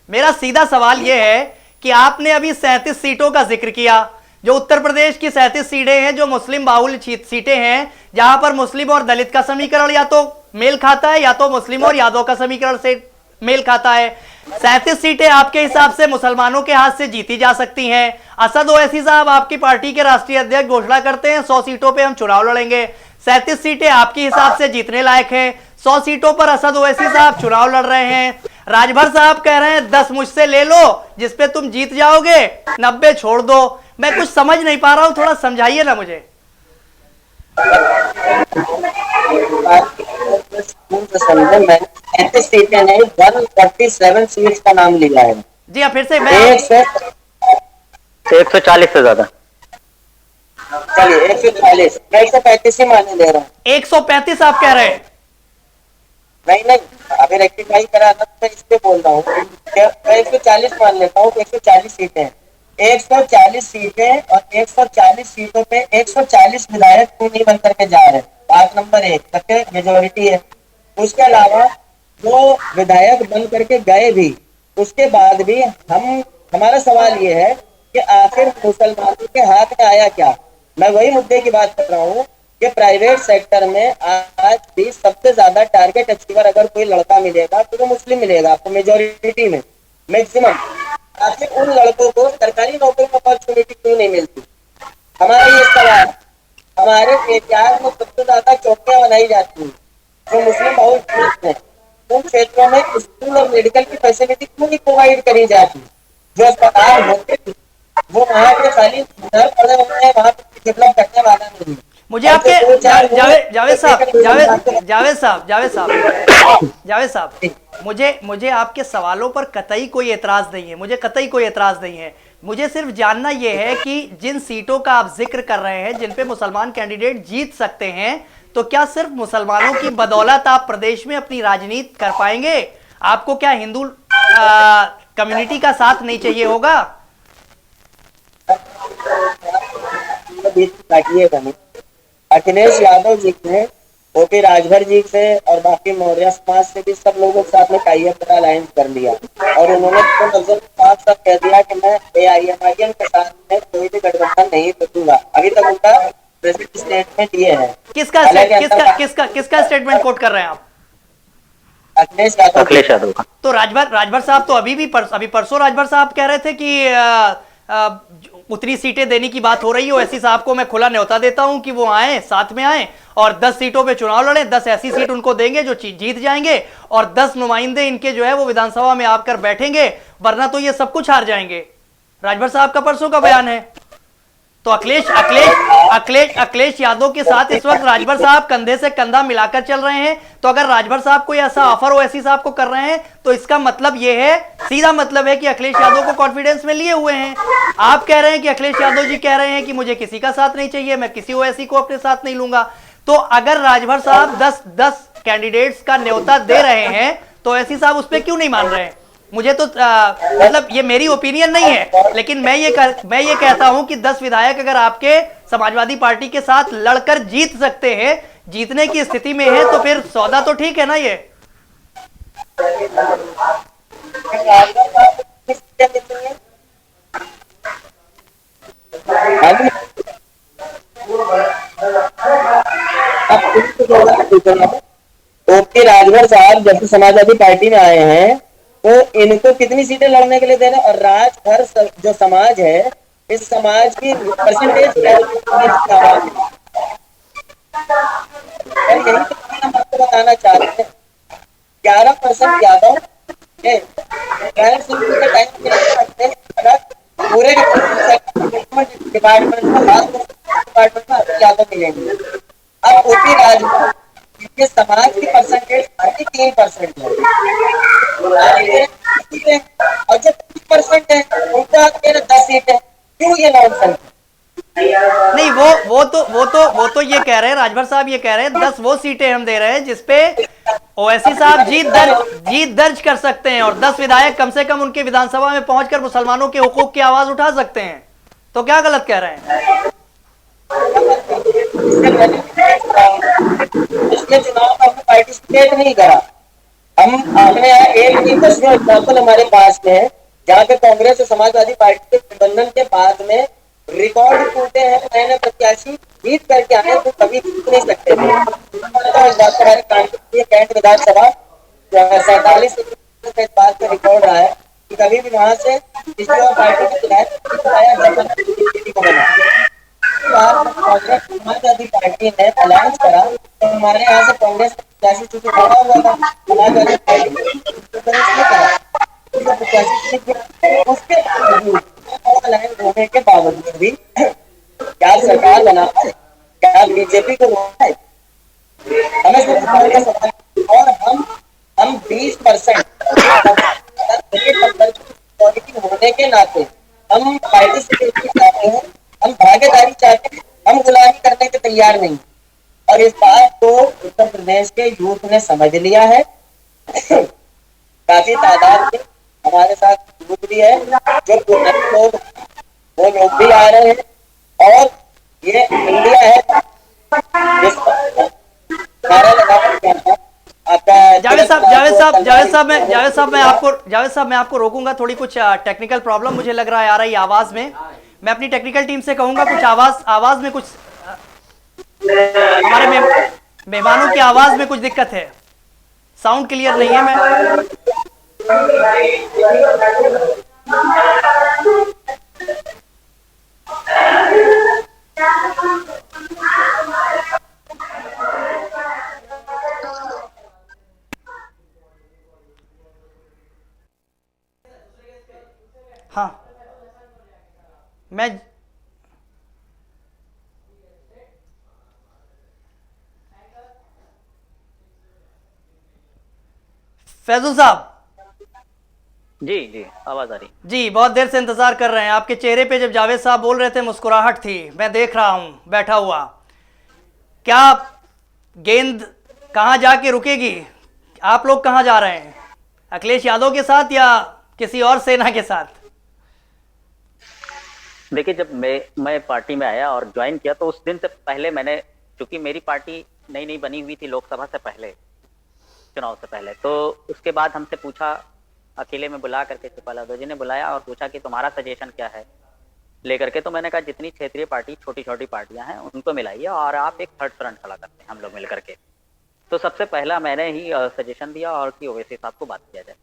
मेरा सीधा सवाल यह है कि आपने अभी 37 सीटों का जिक्र किया, जो उत्तर प्रदेश की 37 सीटें हैं, जो मुस्लिम बाहुल सीटें हैं, जहां पर मुस्लिम और दलित का समीकरण या तो मेल खाता है या तो मुस्लिम और यादव का समीकरण से मेल खाता है। 37 सीटें आपके हिसाब से मुसलमानों के हाथ से जीती जा सकती हैं। असद ओवैसी साहब आपकी पार्टी के राष्ट्रीय अध्यक्ष घोषणा करते हैं 100 सीटों पे हम चुनाव लड़ेंगे। 37 सीटें आपके हिसाब से जीतने लायक हैं, 100 सीटों पर असद ओवैसी साहब चुनाव लड़ रहे हैं। राजभर साहब कह रहे हैं 10 मुझसे ले लो जिसपे तुम जीत जाओगे, 90 छोड़ दो। मैं कुछ समझ नहीं पा रहा हूं, थोड़ा समझाइए ना मुझे। मैंने 37 सीटें नहीं 147 सीट्स का नाम लिया है। जी हाँ, फिर से मैं 140 से ज्यादा। चलिए 140, मैं 135 ही माने ले रहा हूँ। 135 आप कह रहे हैं? नहीं, अभी रेक्टिफाई करा था, मैं इसलिए बोल रहा हूँ। मैं 140 मान लेता हूँ। 140 सीटें 140 सीटें और 140 सीटों पे 140 विधायक क्यों नहीं बन करके जा रहे? बात नंबर 1, सबके मेजोरिटी है। उसके अलावा वो विधायक बन करके गए भी, उसके बाद भी हमारा सवाल ये है कि आखिर मुसलमानों के हाथ में आया क्या। मैं वही मुद्दे की बात कर रहा हूँ कि प्राइवेट सेक्टर में आज भी सबसे ज्यादा टारगेट अचीवर अगर कोई लड़का मिलेगा तो वो मुस्लिम मिलेगा आपको, मेजोरिटी में मैक्सिमम। आखिर उन लड़कों को सरकारी नौकरी में अपॉर्चुनिटी क्यों नहीं मिलती? हमारा ये सवाल। हमारे बिहार में सबसे ज्यादा चौकियां बनाई जाती हैं जो मुस्लिम बहुल क्षेत्र है, उन क्षेत्रों में स्कूल और मेडिकल की फैसिलिटी क्यों नहीं प्रोवाइड करी जाती? जो अस्पताल होते थे वो वहाँ के खाली घर पड़े हुए हैं, वहाँ पे डेवलप करने वाला नहीं है। मुझे आपके जावेद साहब मुझे आपके सवालों पर कतई कोई एतराज नहीं है, मुझे सिर्फ जानना यह है कि जिन सीटों का आप जिक्र कर रहे हैं जिन पे मुसलमान कैंडिडेट जीत सकते हैं, तो क्या सिर्फ मुसलमानों की बदौलत आप प्रदेश में अपनी राजनीति कर पाएंगे? आपको क्या हिंदू कम्युनिटी का साथ नहीं चाहिए होगा? अखिलेश यादव जी ने ओपी राजभर जी से और बाकी मौर्य समाज से भी सब लोगों के साथ में टाइप का अलायंस कर लिया और उन्होंने साफ साफ कह दिया कि मैं AIMIM के साथ में कोई भी गठबंधन नहीं करूंगा। अभी तक उनका स्टेटमेंट ये है। किसका स्टेटमेंट कोट कर रहे हैं आप? अखिलेश यादव का। तो राजभर साहब तो अभी परसों राजभर साहब कह रहे थे कि उतनी सीटें देने की बात हो रही है। ओवैसी साहब को मैं खुला न्योता देता हूं कि वो आए, साथ में आए और 10 सीटों पे चुनाव लड़े, 10 ऐसी सीट उनको देंगे जो जीत जाएंगे और 10 नुमाइंदे इनके जो है वो विधानसभा में आकर बैठेंगे, वरना तो ये सब कुछ हार जाएंगे। राजभर साहब का परसों का बयान है। तो अखिलेश यादव के साथ इस वक्त राजभर साहब कंधे से कंधा मिलाकर चल रहे हैं। तो अगर राजभर साहब कोई ऐसा ऑफर ओवैसी साहब को कर रहे हैं तो इसका मतलब यह है, सीधा मतलब है कि अखिलेश यादव को कॉन्फिडेंस में लिए हुए हैं। आप कह रहे हैं कि अखिलेश यादव जी कह रहे हैं कि मुझे किसी का साथ नहीं चाहिए, मैं किसी ओवैसी को अपने साथ नहीं लूंगा। तो अगर राजभर साहब 10 कैंडिडेट्स का न्योता दे रहे हैं तो ओवैसी साहब उस पर क्यों नहीं मान रहे हैं? मुझे तो मतलब ये मेरी ओपिनियन नहीं है, लेकिन मैं ये कहता हूं कि 10 विधायक अगर आपके समाजवादी पार्टी के साथ लड़कर जीत सकते हैं, जीतने की स्थिति में है, तो फिर सौदा तो ठीक है ना ये? ओपी राजभर साहब जब से समाजवादी पार्टी में आए हैं तो इनको कितनी सीटें लड़ने के लिए दे रहे हैं? और राजभर जो समाज है, इस समाज की परसेंटेज यही तो आपको बताना चाहते हैं। 11% यादव पूरे डिपार्टमेंट में यादव मिलेंगे। अब ओपी राजभर ये समाज की परसेंटेज 3% है और जो 3% है उनका 10 सीट है। क्यों ये नॉनसेंस? नहीं, वो तो ये कह रहे हैं, राजभर साहब ये कह रहे हैं 10 वो सीटें हम दे रहे हैं जिसपे ओवैसी साहब जीत दर्ज कर सकते हैं और 10 विधायक कम से कम उनके विधानसभा में पहुंचकर मुसलमानों के हुकूक की आवाज उठा सकते हैं। तो क्या गलत कह रहे हैं? पिछले चुनाव में हमने पार्टिसिपेट नहीं करा। हमने यहाँ एक 10वां एग्जाम्पल हमारे पास में है जहाँ पे कांग्रेस और समाजवादी पार्टी के गठबंधन के बाद में रिकॉर्ड टूटे हैं। नए नए प्रत्याशी जीत करके आए तो कभी जीत नहीं सकते थे। कैंट विधानसभा 47 इस बात का रिकॉर्ड रहा है कि कभी भी वहां से किसी और पार्टी के कांग्रेस समाजवादी पार्टी ने अलायंस करा तो हमारे यहाँ से कांग्रेस प्रत्याशी चूंकि खड़ा हुआ था, समाजवादी पार्टी उसके बावजूद अलायंस होने के बावजूद भी क्या सरकार बना है? क्या बीजेपी को रोका है? हमें और हम 20% होने के नाते हम पार्टिसिपेट चाहते हैं, हम भागीदारी चाहते हैं, हम गुलामी करने के तैयार नहीं। और इस बात को उत्तर प्रदेश के यूथ ने समझ लिया है। काफी तादाद में हमारे साथ यूथ भी है जो लोग वो लोग भी आ रहे हैं और ये इंडिया है जिसका नारा लगाकर कहना आपका जावेद साहब मैं आपको रोकूंगा, थोड़ी कुछ टेक्निकल प्रॉब्लम मुझे लग रहा है आ रही है आवाज में। मैं अपनी टेक्निकल टीम से कहूंगा कुछ आवाज में कुछ हमारे मेहमानों की आवाज में कुछ दिक्कत है, साउंड क्लियर नहीं है। मैं हाँ मैं फैजुल साहब जी आवाज आ रही जी, बहुत देर से इंतजार कर रहे हैं। आपके चेहरे पे जब जावेद साहब बोल रहे थे मुस्कुराहट थी, मैं देख रहा हूं बैठा हुआ। क्या गेंद कहां जाके रुकेगी? आप लोग कहां जा रहे हैं, अखिलेश यादव के साथ या किसी और सेना के साथ? देखिए, जब मैं पार्टी में आया और ज्वाइन किया तो उस दिन से पहले मैंने, चूंकि मेरी पार्टी नई बनी हुई थी लोकसभा से पहले, चुनाव से पहले, तो उसके बाद हमसे पूछा, अकेले में बुला करके शिवपाल यादव जी ने बुलाया और पूछा कि तुम्हारा सजेशन क्या है लेकर के। तो मैंने कहा जितनी क्षेत्रीय पार्टी छोटी छोटी पार्टियां हैं उनको मिलाइए और आप एक थर्ड फ्रंट खड़ा करते हैं हम लोग मिलकर के। तो सबसे पहला मैंने ही सजेशन दिया और कि ओवैसी साहब को बात किया जाए।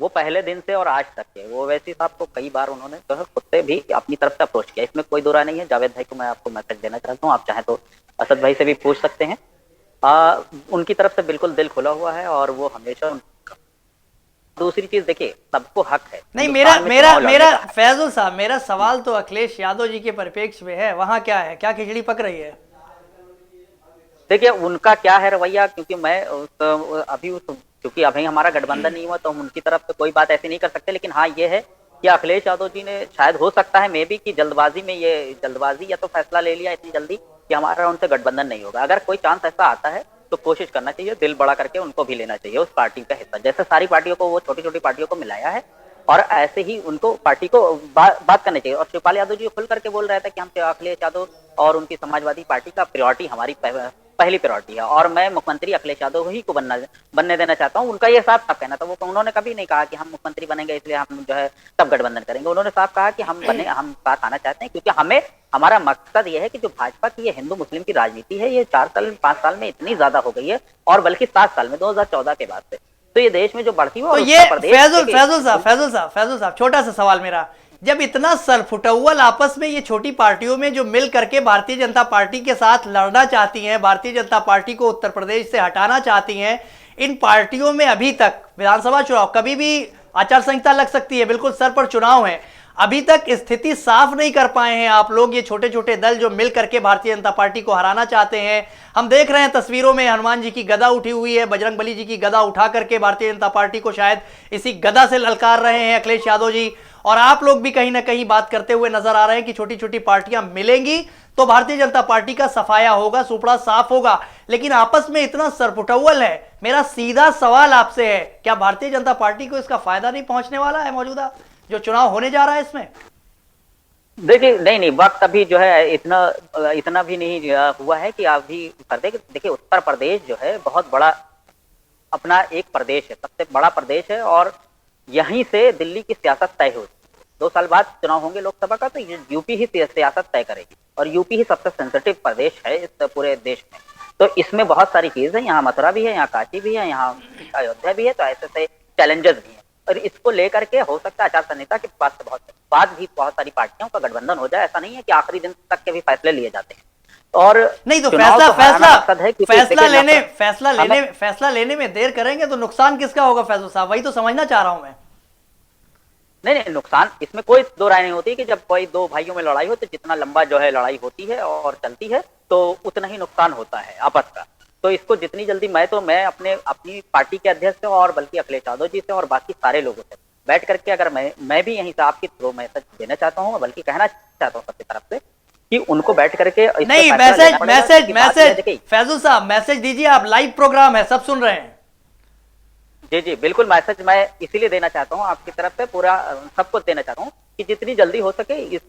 वो पहले दिन से और आज तक के वो ओवैसी साहब को कई बार उन्होंने जो है खुद से भी अपनी तरफ से अप्रोच किया, इसमें कोई दो राय नहीं है। जावेद भाई को मैं आपको मैसेज देना चाहता हूँ, आप चाहें तो असद भाई से भी पूछ सकते हैं। उनकी तरफ से बिल्कुल दिल खुला हुआ है और वो हमेशा। दूसरी चीज देखिए, सबको हक है। नहीं, मेरा फैजुल साहब, मेरा सवाल तो अखिलेश यादव जी के परिप्रेक्ष्य में है। वहां क्या है, क्या खिचड़ी पक रही है? देखिए उनका क्या है रवैया, क्योंकि मैं क्योंकि अभी हमारा गठबंधन नहीं हुआ तो हम उनकी तरफ से कोई बात ऐसी नहीं कर सकते। लेकिन हाँ ये है कि अखिलेश यादव जी ने शायद हो सकता है मे बी कि जल्दबाजी या तो फैसला ले लिया इतनी जल्दी कि हमारा उनसे गठबंधन नहीं होगा। अगर कोई चांस ऐसा आता है तो कोशिश करना चाहिए, दिल बड़ा करके उनको भी लेना चाहिए उस पार्टी का हिस्सा। जैसे सारी पार्टियों को वो छोटी छोटी पार्टियों को मिलाया है और ऐसे ही उनको पार्टी को बात करनी चाहिए। और शिवपाल यादव जी खुल करके बोल रहे थे कि हम अखिलेश यादव और उनकी समाजवादी पार्टी का प्रायोरिटी हमारी पहली प्रायोरिटी है और मैं मुख्यमंत्री अखिलेश यादव ही को बनने देना चाहता हूं। उनका ये साफ कहना था। वो उन्होंने कभी नहीं कहा कि हम मुख्यमंत्री बनेंगे इसलिए हम जो है सब गठबंधन करेंगे। उन्होंने साफ कहा कि हम साथ आना चाहते हैं क्योंकि हमारा मकसद ये है कि जो भाजपा की ये हिंदू मुस्लिम की राजनीति है ये 4-5 साल में इतनी ज्यादा हो गई है और बल्कि 7 साल में 2014 के बाद से तो ये देश में जो बढ़ती हुई। तो ये फैजुल साहब छोटा सा सवाल मेरा, जब इतना सरफुटौल आपस में ये छोटी पार्टियों में जो मिल करके भारतीय जनता पार्टी के साथ लड़ना चाहती हैं, भारतीय जनता पार्टी को उत्तर प्रदेश से हटाना चाहती हैं, इन पार्टियों में अभी तक विधानसभा चुनाव, कभी भी आचार संहिता लग सकती है, बिल्कुल सर पर चुनाव है, अभी तक स्थिति साफ नहीं कर पाए हैं आप लोग। ये छोटे छोटे दल जो मिल करके भारतीय जनता पार्टी को हराना चाहते हैं, हम देख रहे हैं तस्वीरों में हनुमान जी की गदा उठी हुई है, बजरंग बली जी की गदा उठा करके भारतीय जनता पार्टी को शायद इसी गदा से ललकार रहे हैं अखिलेश यादव जी। और आप लोग भी कहीं ना कहीं बात करते हुए नजर आ रहे हैं कि छोटी छोटी पार्टियां मिलेंगी तो भारतीय जनता पार्टी का सफाया होगा, सुपड़ा साफ होगा। लेकिन आपस में इतना सरपुटौल है। मेरा सीधा सवाल आपसे है, क्या भारतीय जनता पार्टी को इसका फायदा नहीं पहुंचने वाला है मौजूदा जो चुनाव होने जा रहा है इसमें? देखिए नहीं, वक्त अभी जो है इतना भी नहीं हुआ है कि अभी देखिए उत्तर प्रदेश जो है बहुत बड़ा अपना एक प्रदेश है, सबसे बड़ा प्रदेश है और यहीं से दिल्ली की सियासत तय होगी। 2 साल बाद चुनाव होंगे लोकसभा का तो यूपी ही सियासत तय करेगी और यूपी ही सबसे सेंसिटिव प्रदेश है इस पूरे देश में। तो इसमें बहुत सारी चीज है, यहाँ मथुरा भी है, यहाँ काशी भी है, यहाँ अयोध्या भी है, तो ऐसे चैलेंजेस भी है और इसको लेकर के हो सकता है आचार संहिता के बाद भी बहुत सारी पार्टियों का गठबंधन हो जाए। ऐसा नहीं है कि आखिरी दिन तक के भी फैसले लिए जाते हैं और नहीं तो फैसला लेने में देर करेंगे तो नुकसान किसका होगा फैजुल साहब? वही तो समझना चाह रहा हूं मैं। नहीं, नुकसान इसमें कोई दो राय नहीं होती कि जब कोई दो भाइयों में लड़ाई हो तो जितना लंबा जो है लड़ाई होती है और चलती है तो उतना ही नुकसान होता है आपस का। तो इसको जितनी जल्दी मैं अपनी पार्टी के अध्यक्ष से और बल्कि अखिलेश यादव जी से और बाकी सारे लोगों से बैठ करके अगर मैं भी यहीं से आपकी थ्रू मैसेज देना चाहता हूँ, बल्कि कहना चाहता हूँ सबकी तरफ से कि उनको बैठ करके नहीं मैसेज फैजुल साहब मैसेज दीजिए, आप लाइव प्रोग्राम है, सब सुन रहे हैं। जी बिल्कुल, मैसेज मैं इसीलिए देना चाहता हूँ आपकी तरफ से, पूरा सबको देना चाहता हूँ कि जितनी जल्दी हो सके इस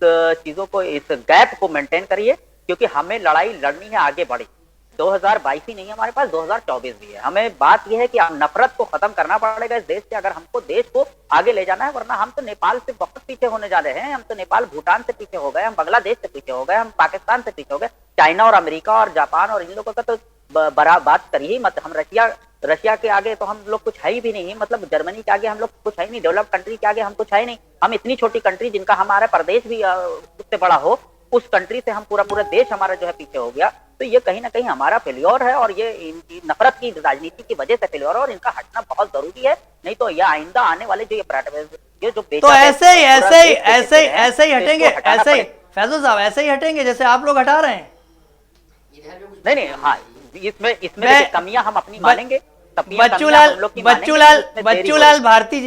चीजों को, इस गैप को मेंटेन करिए क्योंकि हमें लड़ाई लड़नी है आगे बढ़ी। 2022 ही नहीं है, हमारे पास 2024 भी है। हमें बात यह है कि हम नफरत को खत्म करना पड़ेगा इस देश से, अगर हमको देश को आगे ले जाना है, वरना हम तो नेपाल से बहुत पीछे होने जा रहे हैं। हम तो नेपाल भूटान से पीछे हो गए, हम बांग्लादेश से पीछे हो गए, हम पाकिस्तान से पीछे हो गए, चाइना और अमेरिका और जापान और इन लोगों का तो बड़ा बात करिए मत। हम रशिया के आगे तो हम लोग कुछ है ही भी नहीं, मतलब जर्मनी के आगे हम लोग कुछ है ही नहीं, डेवलप कंट्री के आगे हम कुछ है ही नहीं। हम इतनी छोटी कंट्री जिनका हमारा प्रदेश भी उससे बड़ा हो, उस कंट्री से हम पूरा देश हमारा जो है पीछे हो गया। तो ये कहीं ना कहीं हमारा फेल्योर है, और ये इनकी नफरत की राजनीति की वजह से फेल्योर है, और इनका हटना बहुत जरूरी है। नहीं तो ये आइंदा आने वाले जो ये जो तो ऐसे ही हटेंगे, ऐसे ही फैजल साहब ऐसे ही हटेंगे जैसे आप लोग हटा रहे हैं। नहीं, हाँ, इसमें कमियां हम अपनी मानेंगे। बच्चूलाल भारती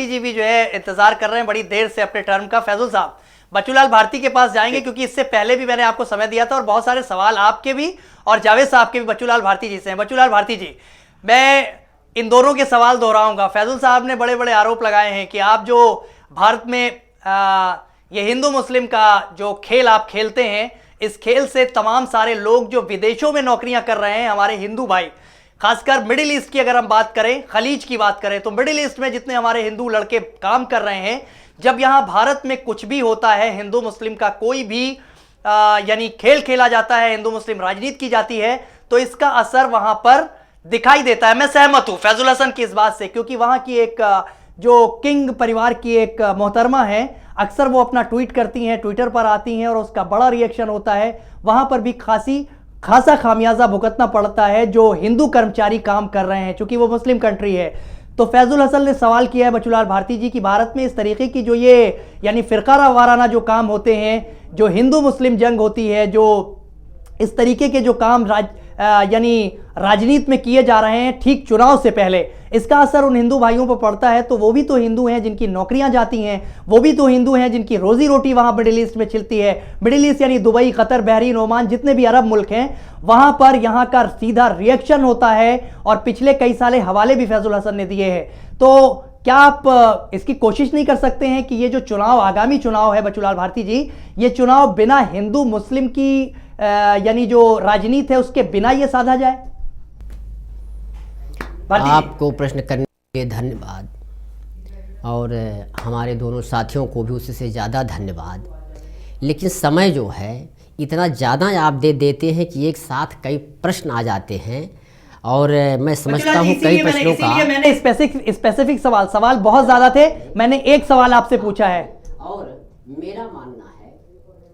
जी भी जो है इंतजार कर रहे हैं बड़ी देर से अपने टर्म का। फैजल साहब बच्चूलाल भारती के पास जाएंगे, क्योंकि इससे पहले भी मैंने आपको समय दिया था और बहुत सारे सवाल आपके भी और जावेद साहब के भी बच्चूलाल भारती जी से हैं। बच्चूलाल भारती जी, मैं इन दोनों के सवाल दोहराऊंगा। फैजल साहब ने बड़े बड़े आरोप लगाए हैं कि आप जो भारत में ये हिंदू मुस्लिम का जो खेल आप खेलते हैं, इस खेल से तमाम सारे लोग जो विदेशों में नौकरियां कर रहे हैं, हमारे हिंदू भाई, खासकर मिडिल ईस्ट की अगर हम बात करें, खलीज की बात करें, तो मिडिल ईस्ट में जितने हमारे हिंदू लड़के काम कर रहे हैं, जब यहां भारत में कुछ भी होता है, हिंदू मुस्लिम का कोई भी यानी खेल खेला जाता है, हिंदू मुस्लिम राजनीति की जाती है, तो इसका असर वहां पर दिखाई देता है। मैं सहमत हूं फैजुल हसन की इस बात से, क्योंकि वहां की एक जो किंग परिवार की एक मोहतरमा है, अक्सर वो अपना ट्वीट करती हैं, ट्विटर पर आती हैं और उसका बड़ा रिएक्शन होता है। वहां पर भी खासा खामियाजा भुगतना पड़ता है जो हिंदू कर्मचारी काम कर रहे हैं, चूंकि वो मुस्लिम कंट्री है। तो फैजुल हसन ने सवाल किया है बच्चूलाल भारती जी की, भारत में इस तरीके की जो ये यानी फिरका वाराना जो काम होते हैं, जो हिंदू मुस्लिम जंग होती है, जो इस तरीके के जो काम यानी राजनीति में किए जा रहे हैं ठीक चुनाव से पहले, इसका असर उन हिंदू भाइयों पर पड़ता है। तो वो भी तो हिंदू हैं जिनकी नौकरियां जाती हैं, वो भी तो हिंदू हैं जिनकी रोजी रोटी वहां मिडिल ईस्ट में छिलती है। मिडिल ईस्ट यानी दुबई, कतर, बहरीन, ओमान, जितने भी अरब मुल्क हैं, वहां पर यहां का सीधा रिएक्शन होता है। और पिछले कई साले हवाले भी फैजुल हसन ने दिए हैं। तो क्या आप इसकी कोशिश नहीं कर सकते हैं कि ये जो चुनाव, आगामी चुनाव है बच्चूलाल भारती जी, ये चुनाव बिना हिंदू मुस्लिम की यानी जो राजनीति है उसके बिना ये साधा जाए? आपको प्रश्न करने के लिए धन्यवाद, और हमारे दोनों साथियों को भी उससे ज़्यादा धन्यवाद। लेकिन समय जो है इतना ज़्यादा आप दे देते हैं कि एक साथ कई प्रश्न आ जाते हैं, और मैं समझता हूँ कई प्रश्नों का मैंने स्पेसिफिक सवाल बहुत ज़्यादा थे, मैंने एक सवाल आपसे पूछा है। और मेरा मानना है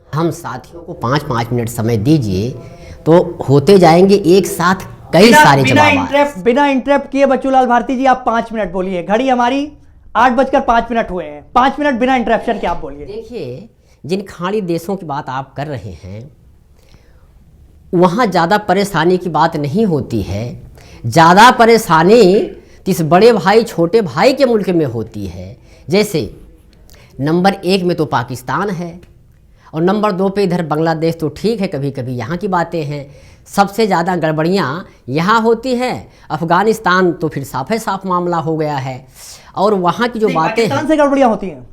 हम साथियों को 5-5 मिनट समय दीजिए तो होते जाएंगे एक साथ कई सारे जवाब। बिना इंटरप्ट किए बच्चूलाल भारती जी आप 5 मिनट बोलिए। घड़ी हमारी 8:05 हुए हैं, 5 मिनट बिना इंटरप्शन के आप बोलिए। देखिए, जिन खाड़ी देशों की बात आप कर रहे हैं, वहाँ ज़्यादा परेशानी की बात नहीं होती है। ज़्यादा परेशानी इस बड़े भाई छोटे भाई के मुल्क में होती है। जैसे नंबर 1 में तो पाकिस्तान है, और नंबर 2 पे इधर बांग्लादेश। तो ठीक है, कभी कभी यहाँ की बातें हैं। सबसे ज़्यादा गड़बड़ियाँ यहाँ होती हैं। अफ़गानिस्तान तो फिर साफ मामला हो गया है। और वहाँ की जो बातें पाकिस्तान से गड़बड़ियाँ होती हैं,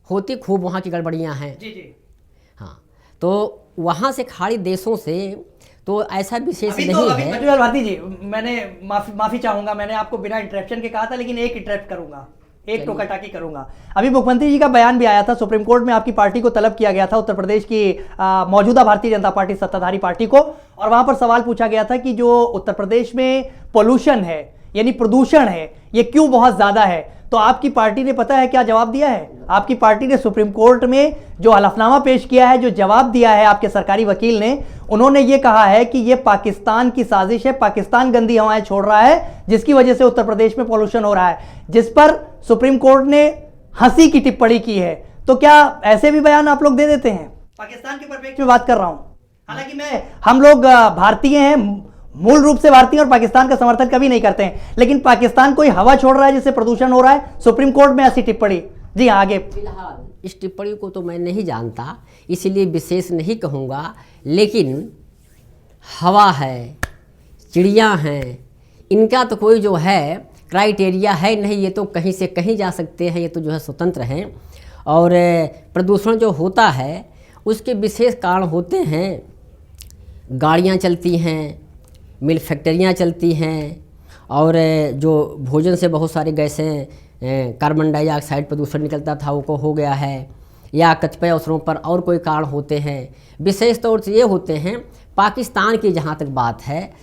होती खूब वहाँ की गड़बड़ियाँ हैं। जी। हाँ, तो वहाँ से खाड़ी देशों से तो ऐसा विशेष नहीं है। बच्चूलाल भारती जी, मैंने माफ़ी चाहूँगा, मैंने आपको बिना इंटरप्शन के कहा था, लेकिन एक इंटरप्ट करूँगा, एक टोका टाकी करूंगा। अभी मुख्यमंत्री जी का बयान भी आया था, सुप्रीम कोर्ट में आपकी पार्टी को तलब किया गया था, उत्तर प्रदेश की मौजूदा भारतीय जनता पार्टी सत्ताधारी पार्टी को, और वहां पर सवाल पूछा गया था कि जो उत्तर प्रदेश में पोल्यूशन है यानी प्रदूषण है, ये क्यों बहुत ज्यादा है। तो आपकी पार्टी ने पता है क्या जवाब दिया है? आपकी पार्टी ने सुप्रीम कोर्ट में जो हलफनामा पेश किया है, जो जवाब दिया है आपके सरकारी वकील ने, उन्होंने ये कहा है कि ये पाकिस्तान की साजिश है, पाकिस्तान गंदी हवाएं छोड़ रहा है, जिसकी वजह से उत्तर प्रदेश में पॉल्यूशन हो रहा है, जिस पर सुप्रीम कोर्ट ने हंसी की टिप्पणी की है। तो क्या ऐसे भी बयान आप लोग दे देते हैं? पाकिस्तान के परिप्रेक्ष्य में बात कर रहा हूं। हालांकि हम लोग भारतीय हैं, मूल रूप से भारतीय, और पाकिस्तान का समर्थन कभी नहीं करते हैं, लेकिन पाकिस्तान कोई हवा छोड़ रहा है जिससे प्रदूषण हो रहा है, सुप्रीम कोर्ट में ऐसी टिप्पणी। जी हाँ, आगे। फिलहाल इस टिप्पणी को तो मैं नहीं जानता, इसीलिए विशेष नहीं कहूँगा। लेकिन हवा है, चिड़िया हैं, इनका तो कोई जो है क्राइटेरिया है नहीं। ये तो कहीं से कहीं जा सकते हैं, ये तो जो है स्वतंत्र हैं। और प्रदूषण जो होता है उसके विशेष कारण होते हैं। गाड़ियाँ चलती हैं, मिल फैक्ट्रियाँ चलती हैं और जो भोजन से बहुत सारी गैसें कार्बन डाइऑक्साइड प्रदूषण निकलता था वो को हो गया है, या कतिपय अवसरों पर और कोई कारण होते हैं। विशेष तौर से ये होते हैं पाकिस्तान की जहाँ तक बात है।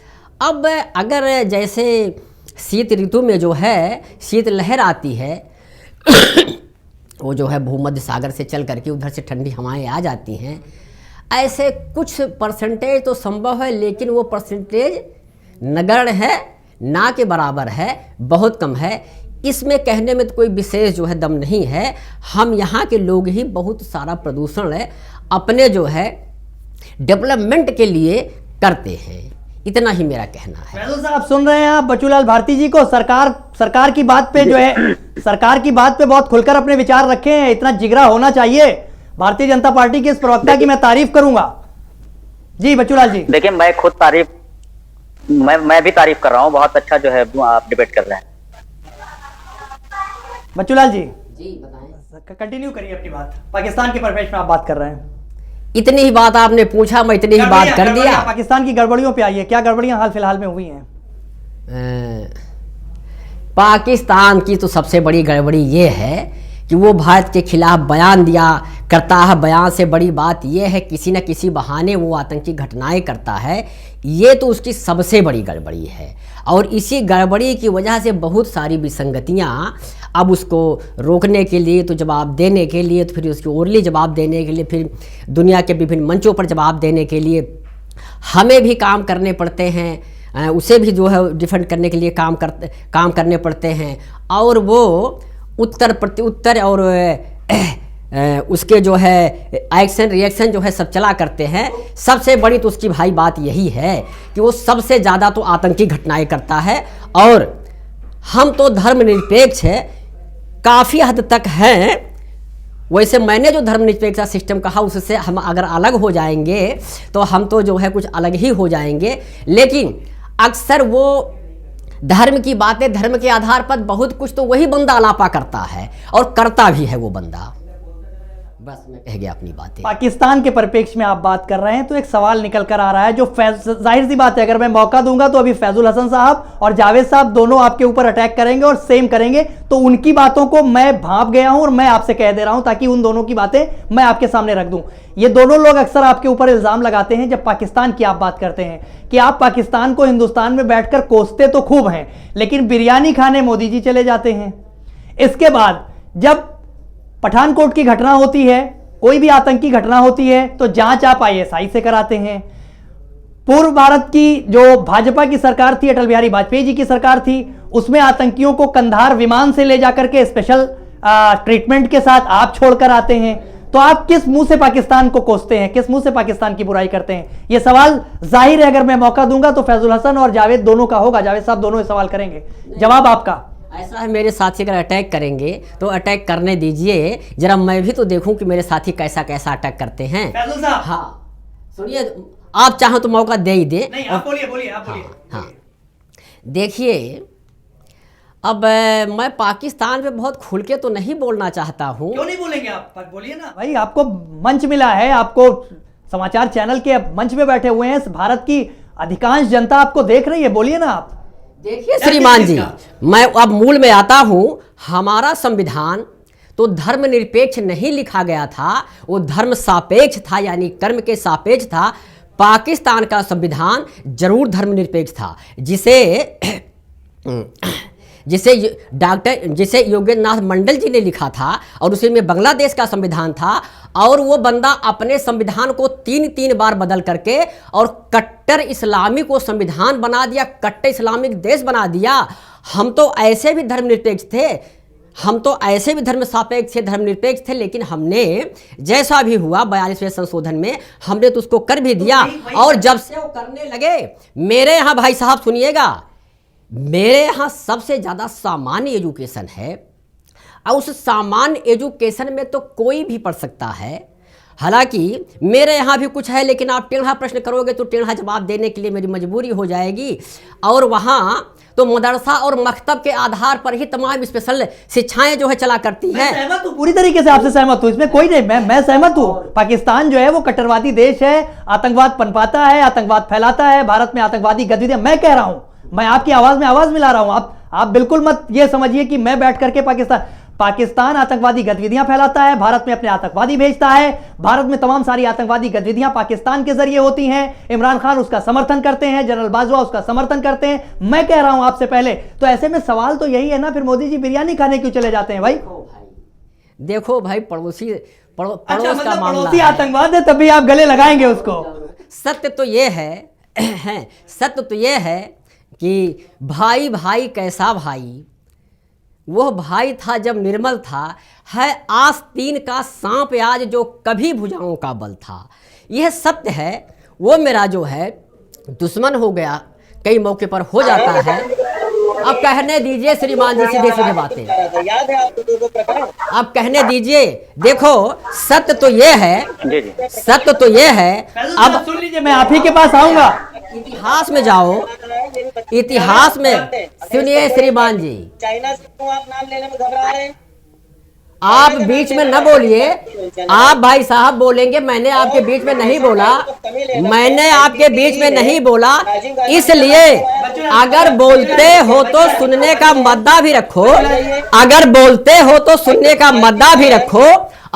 अब अगर जैसे शीत ऋतु में जो है शीत लहर आती है वो जो है भूमध्य सागर से चल करके उधर से ठंडी हवाएं आ जाती हैं, ऐसे कुछ परसेंटेज तो संभव है, लेकिन वो परसेंटेज नगण्य है, ना के बराबर है, बहुत कम है। इसमें कहने में तो कोई विशेष जो है दम नहीं है। हम यहाँ के लोग ही बहुत सारा प्रदूषण है अपने जो है डेवलपमेंट के लिए करते हैं, इतना ही मेरा कहना है। फैजल साहब सुन रहे हैं आप बचूलाल भारती जी को? सरकार की बात पे जो है सरकार की बात पे बहुत खुलकर अपने विचार रखे हैं, इतना जिगरा होना चाहिए। भारतीय जनता पार्टी के इस प्रवक्ता की मैं तारीफ करूंगा। जी बचूलाल जी। देखिए मैं खुद मैं भी तारीफ कर रहा हूँ, बहुत अच्छा जो है आप डिबेट कर रहे हैं। बचूलाल जी बताएं, कंटिन्यू करिए अपनी बात। पाकिस्तान के परिप्रेक्ष्य में आप बात कर रहे हैं। इतनी ही बात आपने पूछा, मैं इतनी ही बात कर दिया। पाकिस्तान की गड़बड़ियों पे आइए, क्या गड़बड़ियां हाल फिलहाल में हुई हैं? पाकिस्तान की तो सबसे बड़ी गड़बड़ी ये है कि वो भारत के खिलाफ बयान दिया करता है। बयान से बड़ी बात ये है किसी न किसी बहाने वो आतंकी घटनाएं करता है, ये तो उसकी सबसे बड़ी गड़बड़ी है। और इसी गड़बड़ी की वजह से बहुत सारी विसंगतियाँ अब उसको रोकने के लिए, तो जवाब देने के लिए, तो फिर उसकी ओरली जवाब देने के लिए, फिर दुनिया के विभिन्न मंचों पर जवाब देने के लिए हमें भी काम करने पड़ते हैं, उसे भी जो है डिफेंड करने के लिए काम करने पड़ते हैं। और वो उत्तर प्रत्युत्तर और उसके जो है एक्शन रिएक्शन जो है सब चला करते हैं। सबसे बड़ी तो उसकी भाई बात यही है कि वो सबसे ज़्यादा तो आतंकी घटनाएं करता है। और हम तो धर्मनिरपेक्ष है, काफ़ी हद तक हैं। वैसे मैंने जो धर्मनिरपेक्ष सिस्टम कहा उससे हम अगर अलग हो जाएंगे तो हम तो जो है कुछ अलग ही हो जाएंगे। लेकिन अक्सर वो धर्म की बातें, धर्म के आधार पर बहुत कुछ तो वही बंदा अलापा करता है और करता भी है वो बंदा। बस मैं कह गया अपनी बातें। पाकिस्तान के परिप्रेक्ष्य में आप बात कर रहे हैं तो एक सवाल निकल कर आ रहा है, जो जाहिर सी बात है अगर मैं मौका दूंगा तो अभी फैजुल हसन साहब और जावेद साहब दोनों आपके ऊपर अटैक करेंगे और सेम करेंगे, तो उनकी बातों को मैं भांप गया हूं और मैं आपसे कह दे रहा हूं ताकि उन दोनों की बातें मैं आपके सामने रख दूं। ये दोनों लोग अक्सर आपके ऊपर इल्जाम लगाते हैं जब पाकिस्तान की आप बात करते हैं कि आप पाकिस्तान को हिंदुस्तान में बैठकर कोसते तो खूब हैं, लेकिन बिरयानी खाने मोदी जी चले जाते हैं। इसके बाद जब पठानकोट की घटना होती है, कोई भी आतंकी घटना होती है, तो जांच आप ISI से कराते हैं। पूर्व भारत की जो भाजपा की सरकार थी, अटल बिहारी वाजपेयी जी की सरकार थी, उसमें आतंकियों को कंधार विमान से ले जाकर के स्पेशल ट्रीटमेंट के साथ आप छोड़कर आते हैं। तो आप किस मुंह से पाकिस्तान को कोसते हैं, किस मुंह से पाकिस्तान की बुराई करते हैं? यह सवाल जाहिर है अगर मैं मौका दूंगा तो फैजुल हसन और जावेद दोनों का होगा। जावेद साहब दोनों सवाल करेंगे, जवाब आपका। ऐसा है, मेरे साथी अगर अटैक करेंगे तो अटैक करने दीजिए, जरा मैं भी तो देखूं कि मेरे साथी कैसा कैसा अटैक करते हैं। फैजुल साहब हाँ सुनिए, आप चाहो तो मौका दे ही दे। नहीं आप बोलिए आप बोलिए। हाँ देखिए, अब मैं पाकिस्तान पे बहुत खुल के तो नहीं बोलना चाहता हूँ। क्यों नहीं बोलेंगे आप? बोलिए ना भाई, आपको मंच मिला है, आपको समाचार चैनल के मंच में बैठे हुए हैं, भारत की अधिकांश जनता आपको देख रही है, बोलिए ना आप। देखिए श्रीमान जी, मैं अब मूल में आता हूं। हमारा संविधान तो धर्मनिरपेक्ष नहीं लिखा गया था, वो धर्म सापेक्ष था, यानी कर्म के सापेक्ष था। पाकिस्तान का संविधान जरूर धर्मनिरपेक्ष था, जिसे योगेंद्रनाथ मंडल जी ने लिखा था, और उसी में बांग्लादेश का संविधान था। और वो बंदा अपने संविधान को 3 बार बदल करके और कट्टर इस्लामी को संविधान बना दिया, कट्टर इस्लामिक देश बना दिया। हम तो ऐसे भी धर्मनिरपेक्ष थे, हम तो ऐसे भी धर्म सापेक्ष थे, धर्मनिरपेक्ष थे, लेकिन हमने जैसा भी हुआ 42वें संशोधन में हमने तो उसको कर भी दिया। और जब से वो करने लगे, मेरे यहाँ भाई साहब सुनिएगा, मेरे यहाँ सबसे ज़्यादा सामान्य एजुकेशन है, और उस सामान्य एजुकेशन में तो कोई भी पढ़ सकता है। हालांकि मेरे यहाँ भी कुछ है, लेकिन आप टेढ़ा प्रश्न करोगे तो टेढ़ा जवाब देने के लिए मेरी मजबूरी हो जाएगी। और वहाँ तो मदरसा और मकतब के आधार पर ही तमाम स्पेशल शिक्षाएं जो है चला करती हैं। सहमत हूँ, पूरी तरीके से आपसे सहमत हूँ, इसमें कोई नहीं, मैं सहमत हूँ। पाकिस्तान जो है वो कट्टरवादी देश है, आतंकवाद पनपाता है, आतंकवाद फैलाता है, भारत में आतंकवादी गतिविधियां, मैं कह रहा हूँ, मैं आपकी आवाज में आवाज मिला रहा हूँ। आप बिल्कुल मत ये समझिए कि मैं बैठ करके पाकिस्तान आतंकवादी गतिविधियां फैलाता है, भारत में अपने आतंकवादी भेजता है, भारत में तमाम सारी आतंकवादी गतिविधियां पाकिस्तान के जरिए होती हैं, इमरान खान उसका समर्थन करते हैं, जनरल बाजवा उसका समर्थन करते हैं। मैं कह रहा हूं आपसे पहले, तो ऐसे में सवाल तो यही है ना, फिर मोदी जी बिरयानी खाने क्यों चले जाते हैं भाई? देखो भाई, पड़ोस का मामला पड़ोसी आतंकवाद है, तभी आप गले लगाएंगे उसको। सत्य तो ये है कि भाई भाई कैसा भाई, वह भाई था जब निर्मल था, है आस्तीन का सांप आज जो कभी भुजाओं का बल था। यह सत्य है। वो मेरा जो है दुश्मन हो गया, कई मौके पर हो जाता है। अब कहने दीजिए श्रीमान जी सीधे सीधे बातें, अब कहने दीजिए। देखो सत्य तो ये है, अब सुन लीजिए, मैं आप ही के पास आऊंगा। इतिहास में जाओ, इतिहास में सुनिए श्रीमान जी, चाइना से क्यों आप नाम लेने में घबरा रहे हैं? आप बीच में न बोलिए। आप भाई साहब बोलेंगे, मैंने आपके बीच में नहीं बोला, मैंने आपके बीच में नहीं बोला। इसलिए अगर बोलते हो तो सुनने का मद्दा भी रखो, अगर बोलते हो तो सुनने का मद्दा भी रखो।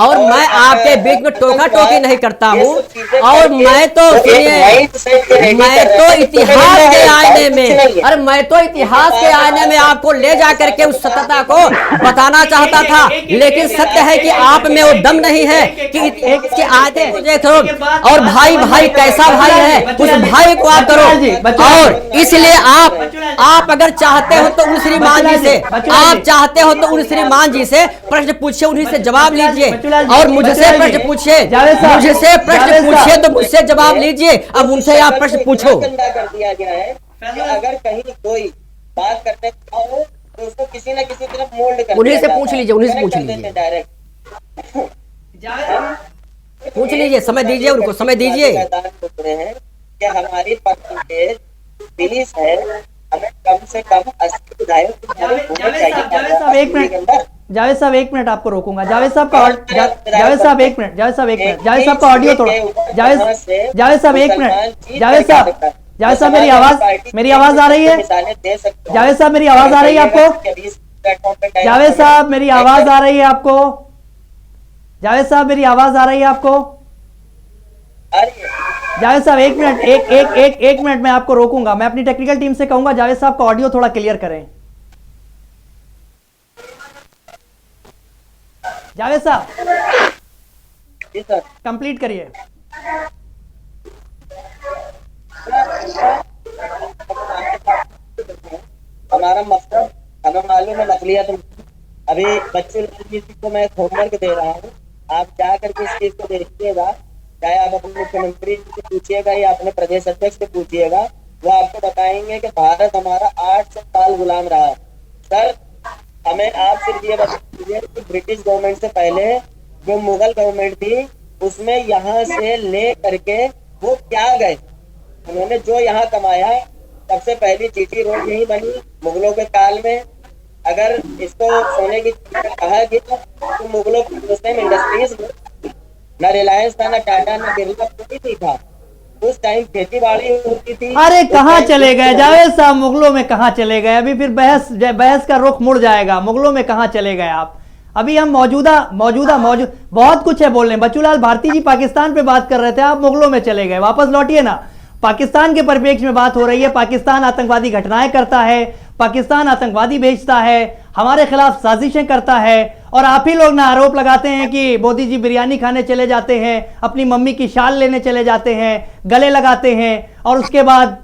और मैं आपके बीच में टोका टोकी नहीं करता हूँ। और मैं तो सुनिए, मैं तो इतिहास के आईने में, अरे मैं तो इतिहास के आईने में आपको ले जा करके उस सत्यता को बताना चाहता था, लेकिन सत्य है कि आप में वो दम नहीं है कि इसके आगे देखो। और भाई भाई कैसा भाई है, उस भाई को आप करो। और इसलिए आप अगर चाहते हो तो उन श्रीमान जी से, आप चाहते हो तो उन श्रीमान जी से प्रश्न पूछिए, उन्हीं से जवाब लीजिए। और मुझसे प्रश्न पूछिए, मुझसे प्रश्न पूछिए तो मुझसे जवाब लीजिए। अब उनसे आप प्रश्न पूछो। कर दिया गया है कि अगर कहीं कोई बात करने का हो तो उसको किसी न किसी तरफ मोल्ड कर, उन्हीं से पूछ लीजिए, उन्हीं से पूछ लीजिए, डायरेक्ट पूछ लीजिए, समय दीजिए उनको, समय दीजिए। कि हमारी परसेंटेज 20 है, हमें कम से कम 80 विधायक जावेद साहब एक मिनट आपको रोकूंगा। जावेद साहब एक मिनट, जावेद साहब का ऑडियो थोड़ा, जावेद साहब एक मिनट, जावेद साहब मेरी आवाज आ रही है? जावेद साहब मेरी आवाज आ रही है आपको? जावेद साहब मेरी आवाज आ रही है आपको? जावेद साहब मेरी आवाज आ रही है आपको? जावेद साहब एक मिनट, एक मिनट मैं आपको रोकूंगा। मैं अपनी टेक्निकल टीम से कहूंगा जावेद साहब का ऑडियो थोड़ा क्लियर करें। जावेद साहब कंप्लीट करिए। हमारा मकसद, हमें मालूम है नकलियत। अभी बच्चे को मैं होमवर्क दे रहा हूँ, आप जा करके इस चीज को देखिएगा। चाहे आप अपने मुख्यमंत्री से पूछिएगा या अपने प्रदेश अध्यक्ष से पूछिएगा, वो आपको बताएंगे कि भारत हमारा 800 साल गुलाम रहा है। सर, हमें आप सिर्फ ये बताइए कि ब्रिटिश गवर्नमेंट से पहले जो मुगल गवर्नमेंट थी, उसमें यहाँ से ले करके वो क्या गए, उन्होंने जो यहाँ कमाया, सबसे पहली जीटी रोड यही बनी मुगलों के काल में। अगर इसको सोने की कहा गया तो मुगलों की इंडस्ट्रीज में न रिलायंस था, न टाटा, न बिरला, कोई नहीं था। उस टाइम खेती बाड़ी होती थी। अरे कहाँ चले गए जावेद साहब, मुगलों में कहाँ चले गए? अभी फिर बहस का रुख मुड़ जाएगा। मुगलों में कहाँ चले गए आप? अभी हम मौजूदा बहुत कुछ है बोलने। बच्चूलाल भारती जी पाकिस्तान पे बात कर रहे थे, आप मुगलों में चले गए। वापस लौटिए ना। पाकिस्तान के परिप्रेक्ष्य में बात हो रही है। पाकिस्तान आतंकवादी घटनाएं करता है, पाकिस्तान आतंकवादी भेजता है, हमारे खिलाफ साजिशें करता है। और आप ही लोग ना आरोप लगाते हैं कि मोदी जी बिरयानी खाने चले जाते हैं, अपनी मम्मी की शाल लेने चले जाते हैं, गले लगाते हैं। और उसके बाद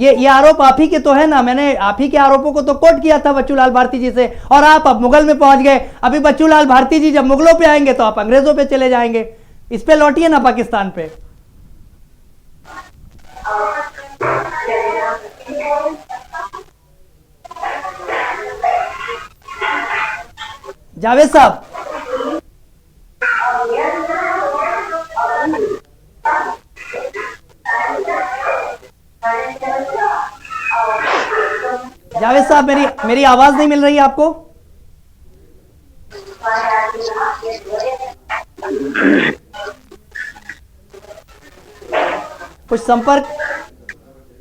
ये आरोप आप ही के तो है ना। मैंने आप ही के आरोपों को तो कोट किया था बच्चूलाल भारती जी से, और आप अब मुगल में पहुंच गए। अभी बच्चूलाल भारती जी जब मुगलों पे आएंगे तो आप अंग्रेजों पे चले जाएंगे। इस पे लौटिए ना, पाकिस्तान पे। जावेद साहब जावेद साहब, मेरी आवाज नहीं मिल रही है आपको? कुछ संपर्क,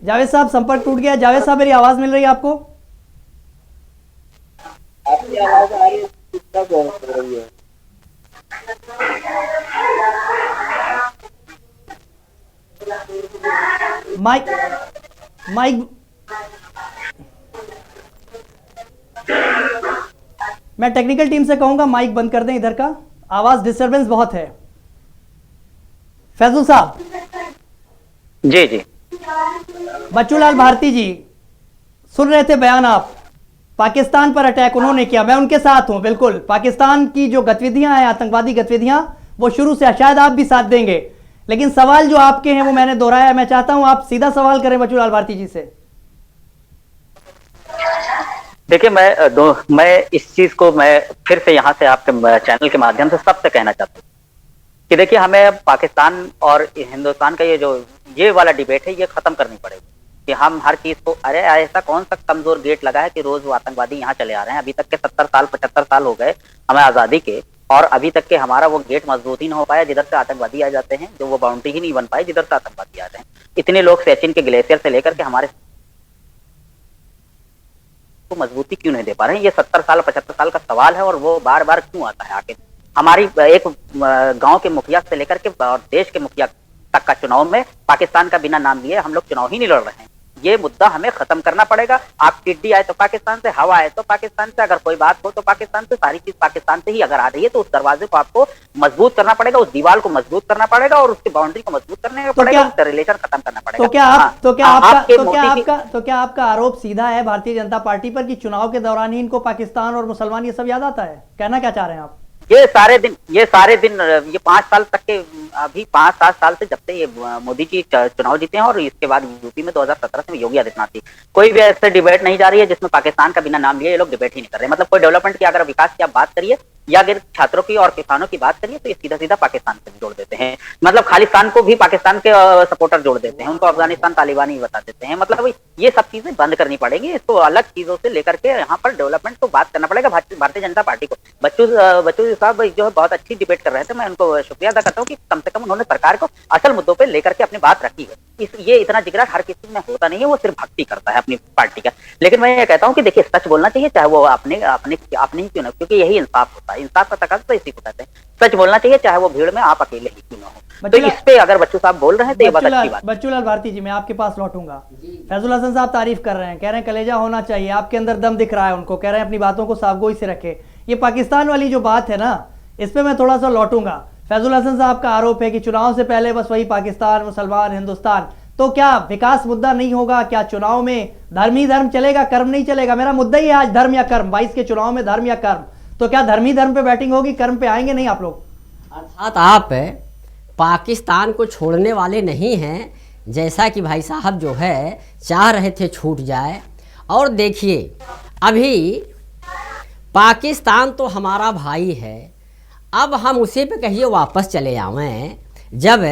जावेद साहब संपर्क टूट गया। जावेद साहब, मेरी आवाज मिल रही है आपको? आपकी आवाज आ रही है, कितना बहुत हो रही है। माइक मैं टेक्निकल टीम से कहूंगा माइक बंद कर दें इधर का, आवाज डिस्टरबेंस बहुत है। फैजुल साहब। जी जी। बच्चूलाल भारती जी, सुन रहे थे बयान आप, पाकिस्तान पर अटैक उन्होंने किया, मैं उनके साथ हूं बिल्कुल। पाकिस्तान की जो गतिविधियां हैं, आतंकवादी गतिविधियां, वो शुरू से, शायद आप भी साथ देंगे, लेकिन सवाल जो आपके हैं वो मैंने दोहराया। मैं चाहता हूं आप सीधा सवाल करें बच्चूलाल भारती जी से। देखिए, मैं इस चीज को मैं फिर से यहाँ से आपके चैनल के माध्यम से सबसे कहना चाहता हूँ कि देखिए, हमें पाकिस्तान और हिंदुस्तान का ये वाला डिबेट है, ये खत्म करनी पड़ेगी कि हम हर चीज को, अरे ऐसा कौन सा कमजोर गेट लगा है कि रोज वो आतंकवादी यहाँ चले आ रहे हैं। अभी तक के 70 साल 75 साल हो गए हमें आजादी के, और अभी तक के हमारा वो गेट मजबूत ही नहीं हो पाया जिधर से आतंकवादी आ जाते हैं, जो वो बाउंड्री ही नहीं बन पाई जिधर से आतंकवादी आ रहे हैं। इतने लोग सचिन के ग्लेशियर से लेकर के हमारे को मजबूती क्यों नहीं दे पा रहे हैं? ये 70 साल 75 साल का सवाल है, और वो बार बार क्यों आता है आखिर? हमारी एक गांव के मुखिया से लेकर के और देश के मुखिया तक का चुनाव में पाकिस्तान का बिना नाम लिए हम लोग चुनाव ही नहीं लड़ रहे हैं। ये मुद्दा हमें खत्म करना पड़ेगा। आप टिड्डी आए तो पाकिस्तान से, हवा आए तो पाकिस्तान से, अगर कोई बात हो तो पाकिस्तान से, सारी चीज पाकिस्तान से ही अगर आ रही है तो उस दरवाजे को आपको मजबूत करना पड़ेगा, उस दीवार को मजबूत करना पड़ेगा, और उसकी बाउंड्री को मजबूत करने पड़ेगा, उसका रिलेशन खत्म करना पड़ेगा। तो क्या आपका आरोप सीधा है भारतीय जनता पार्टी पर कि चुनाव के दौरान ही इनको पाकिस्तान और मुसलमान ये सब याद आता है? कहना क्या चाह रहे हैं आप? ये सारे दिन ये 5 साल तक के, अभी 5-7 साल से जब से ये मोदी जी चुनाव जीते हैं, और इसके बाद यूपी में 2017 में योगी आदित्यनाथ थी, कोई भी ऐसे डिबेट नहीं जा रही है जिसमें पाकिस्तान का बिना नाम लिए ये लोग डिबेट ही नहीं कर रहे। मतलब कोई डेवलपमेंट की, अगर विकास की आप बात करिए या अगर छात्रों की और किसानों की बात करिए तो ये सीधा सीधा पाकिस्तान से जोड़ देते हैं। मतलब खालिस्तान को भी पाकिस्तान के सपोर्टर जोड़ देते हैं, उनको अफगानिस्तान तालिबानी बता देते हैं। मतलब ये सब चीजें बंद करनी पड़ेगी। इसको अलग चीजों से लेकर के यहाँ पर डेवलपमेंट को बात करना पड़ेगा भारतीय जनता पार्टी को। बच्चू साहब जो है बहुत अच्छी डिबेट कर रहे थे, मैं उनको शुक्रिया अदा करता हूँ कि कम से कम उन्होंने सरकार को असल मुद्दों पर लेकर के अपनी बात रखी है। ये इतना जिगरा हर किसी में होता नहीं है, वो सिर्फ भक्ति करता है अपनी पार्टी का। लेकिन मैं ये कहता हूँ कि देखिए, सच बोलना चाहिए, चाहे वो अपने ही क्यों ना, क्योंकि यही इंसाफ होता है। इंसाफ का तकाज़ा तो इसी को कहते हैं। सच बोलना चाहिए, चाहे वो भीड़ में आप अकेले ही क्यों ना हो। तो इस पे अगर बच्चू साहब बोल रहे हैं तो ये बात अच्छी बात। बच्चूलाल भारती जी, मैं आपके पास लौटूंगा। फैजुल हसन साहब तारीफ कर रहे हैं, कह रहे हैं कलेजा होना चाहिए, आपके अंदर दम दिख रहा है उनको, कह रहे हैं अपनी बातों को साफगोई से रखे। ये पाकिस्तान वाली जो बात है ना, इस पे मैं थोड़ा सा लौटूंगा। फैजुल हसन साहब का आरोप है कि चुनाव से पहले बस वही पाकिस्तान, मुसलमान, हिंदुस्तान, तो क्या विकास मुद्दा नहीं होगा? क्या चुनाव में धर्म ही धर्म चलेगा, कर्म नहीं चलेगा? मेरा मुद्दा ही है आज धर्म या कर्म, 22 के चुनाव में धर्म या कर्म। तो क्या धर्म ही धर्म पे बैटिंग होगी, कर्म पे आएंगे नहीं आप लोग? अर्थात आप पाकिस्तान को छोड़ने वाले नहीं हैं, जैसा कि भाई साहब जो है चाह रहे थे छूट जाए। और देखिए, अभी पाकिस्तान तो हमारा भाई है, अब हम उसी पे कहिए वापस चले आवें। जब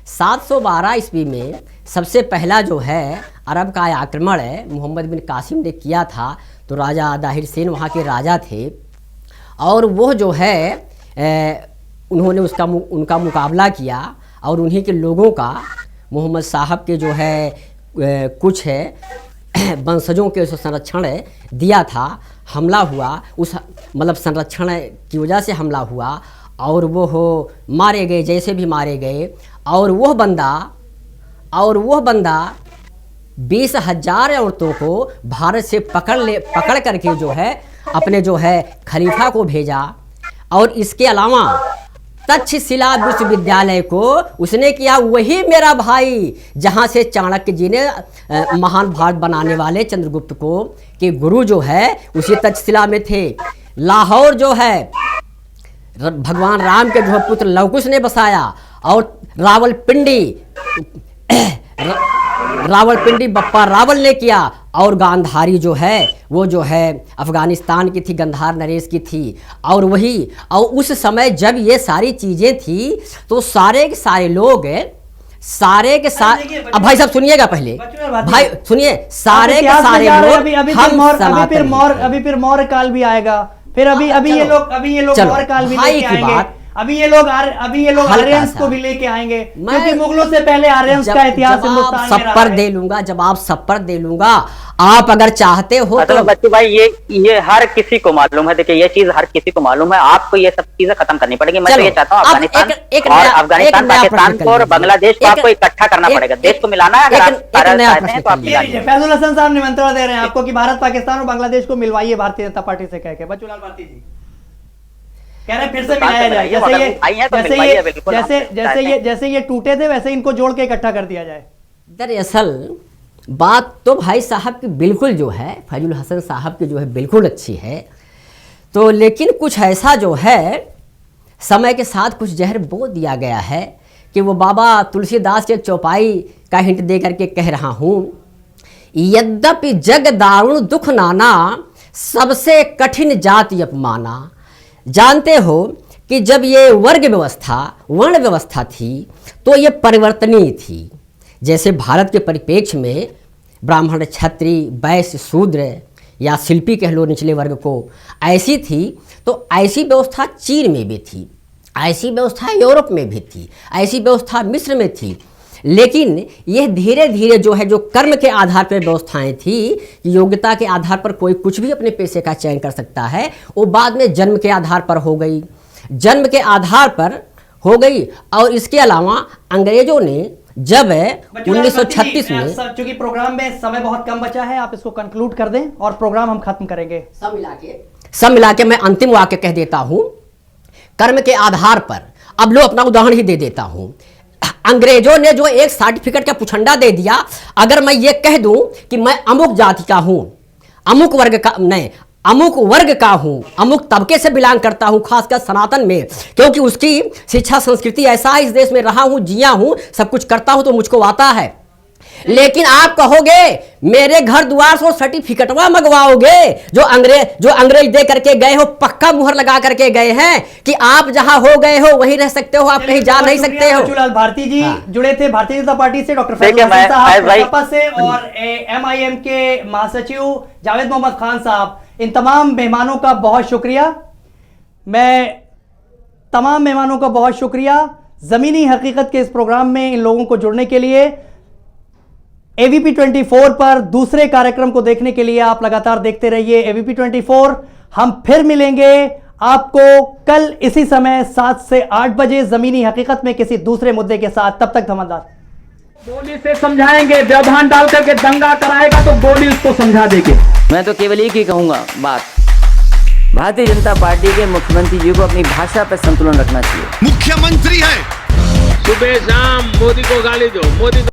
712 ईस्वी में सबसे पहला जो है अरब का आक्रमण मोहम्मद बिन कासिम ने किया था, तो राजा दाहिर सेन वहाँ के राजा थे, और वो जो है उन्होंने उनका मुकाबला किया, और उन्हीं के लोगों का मोहम्मद साहब के जो है कुछ है वंशजों के संरक्षण दिया था। हमला हुआ, उस मतलब संरक्षण की वजह से हमला हुआ, और वो मारे गए, जैसे भी मारे गए। और वह बंदा 20,000 औरतों को भारत से पकड़ करके जो है अपने जो है खलीफा को भेजा। और इसके अलावा तक्षशिला विश्वविद्यालय को उसने किया वही मेरा भाई, जहाँ से चाणक्य जी ने महान भारत बनाने वाले चंद्रगुप्त को के गुरु जो है उसी तक्षशिला में थे। लाहौर जो है भगवान राम के जो पुत्र लवकुश ने बसाया, और रावलपिंडी रावलपिंडी बप्पा रावल ने किया, और गांधारी जो है वो जो है अफगानिस्तान की थी, गंधार नरेश की थी। और वही और उस समय जब ये सारी चीज़ें थी तो सारे के सारे लोग अब भाई साहब सुनिएगा पहले, भाई सुनिए, सारे के सारे लोग अभी फिर मौर्य काल भी आएगा, फिर अभी ये लोग मौर्य काल भी लेके आएंगे, अभी ये लोग आर्यंस को भी लेके आएंगे, क्योंकि मुगलों से पहले आर्यंस का इतिहास हिंदुस्तान में सब पर दे लूंगा, जब आप सब पर दे लूंगा, आप अगर चाहते हो तो बच्चू भाई ये हर किसी को मालूम है। देखिए ये चीज हर किसी को मालूम है, आपको ये सब चीजें खत्म करनी पड़ेगी। मैं तो ये चाहता हूँ अफगानिस्तान पाकिस्तान को और बांग्लादेश को आपको इकट्ठा करना पड़ेगा, देश को मिलाना है। अगर आप चाहते हैं तो आप फैजुल हसन साहब निमंत्रण दे रहे हैं आपको कि भारत पाकिस्तान और बांग्लादेश को मिलवाइए भारतीय जनता पार्टी से, कह के बच्चूलाल भारती जी कह रहे फिर से मिलाया जाए, जैसे ये टूटे थे वैसे इनको जोड़ के इकट्ठा कर दिया जाए। दरअसल बात तो भाई साहब की बिल्कुल जो है, फैजुल हसन साहब की जो है बिल्कुल अच्छी है, तो लेकिन कुछ ऐसा जो है समय के साथ कुछ जहर बो दिया गया है कि वो बाबा तुलसीदास के चौपाई का हिंट दे करके कह रहा हूँ, यद्यपि जग दारुण दुख नाना, सबसे कठिन जाति अपमाना। जानते हो कि जब ये वर्ग व्यवस्था वर्ण व्यवस्था थी तो ये परिवर्तनीय थी। जैसे भारत के परिप्रेक्ष्य में ब्राह्मण, क्षत्रिय, वैश्य, शूद्र या शिल्पी कह लो निचले वर्ग को, ऐसी थी, तो ऐसी व्यवस्था चीन में भी थी, ऐसी व्यवस्था यूरोप में भी थी, ऐसी व्यवस्था मिस्र में थी। लेकिन यह धीरे धीरे जो है, जो कर्म के आधार पर व्यवस्थाएं थी, योग्यता के आधार पर कोई कुछ भी अपने पेशे का चयन कर सकता है, वो बाद में जन्म के आधार पर हो गई, जन्म के आधार पर हो गई। और इसके अलावा अंग्रेजों ने जब 1936 में, चूंकि प्रोग्राम में समय बहुत कम बचा है, आप इसको कंक्लूड कर दें और प्रोग्राम हम खत्म करेंगे। सब मिला के मैं अंतिम वाक्य कह देता हूं, कर्म के आधार पर। अब लो अपना उदाहरण ही दे देता हूं, अंग्रेजों ने जो एक सर्टिफिकेट का पुछंडा दे दिया, अगर मैं ये कह दूं कि मैं अमुक जाति का हूं, अमुक वर्ग का नहीं, अमुक वर्ग का हूं, अमुक तबके से बिलोंग करता हूं, खासकर सनातन में, क्योंकि उसकी शिक्षा संस्कृति ऐसा है, इस देश में रहा हूं, जिया हूं, सब कुछ करता हूं, तो मुझको आता है। लेकिन आप कहोगे मेरे घर द्वार से सर्टिफिकेटवा मंगवाओगे, जो अंग्रेज दे करके गए हो, पक्का मुहर लगा करके गए हैं कि आप जहां हो गए हो वहीं रह सकते हो, आप कहीं जा नहीं सकते हो। बच्चूलाल भारती जी जुड़े थे भारतीय जनता पार्टी से, डॉक्टर फैजुल हसन साहब से, और MIM के महासचिव जावेद मोहम्मद खान साहब, इन तमाम मेहमानों का बहुत शुक्रिया। मैं तमाम मेहमानों का बहुत शुक्रिया ज़मीनी हकीकत के इस प्रोग्राम में इन लोगों को जुड़ने के लिए। AVP 24 पर दूसरे कार्यक्रम को देखने के लिए आप लगातार देखते रहिए AVP 24। हम फिर मिलेंगे आपको कल इसी समय 7 से 8 बजे ज़मीनी हकीकत में किसी दूसरे मुद्दे के साथ। तब तक धमादार गोली से समझाएंगे, व्यवधान डाल करके दंगा कराएगा तो गोली उसको समझा देंगे। मैं तो केवल एक ही कहूंगा बात, भारतीय जनता पार्टी के मुख्यमंत्री जी को अपनी भाषा पर संतुलन रखना चाहिए। मुख्यमंत्री है, सुबह शाम मोदी को गाली दो, मोदी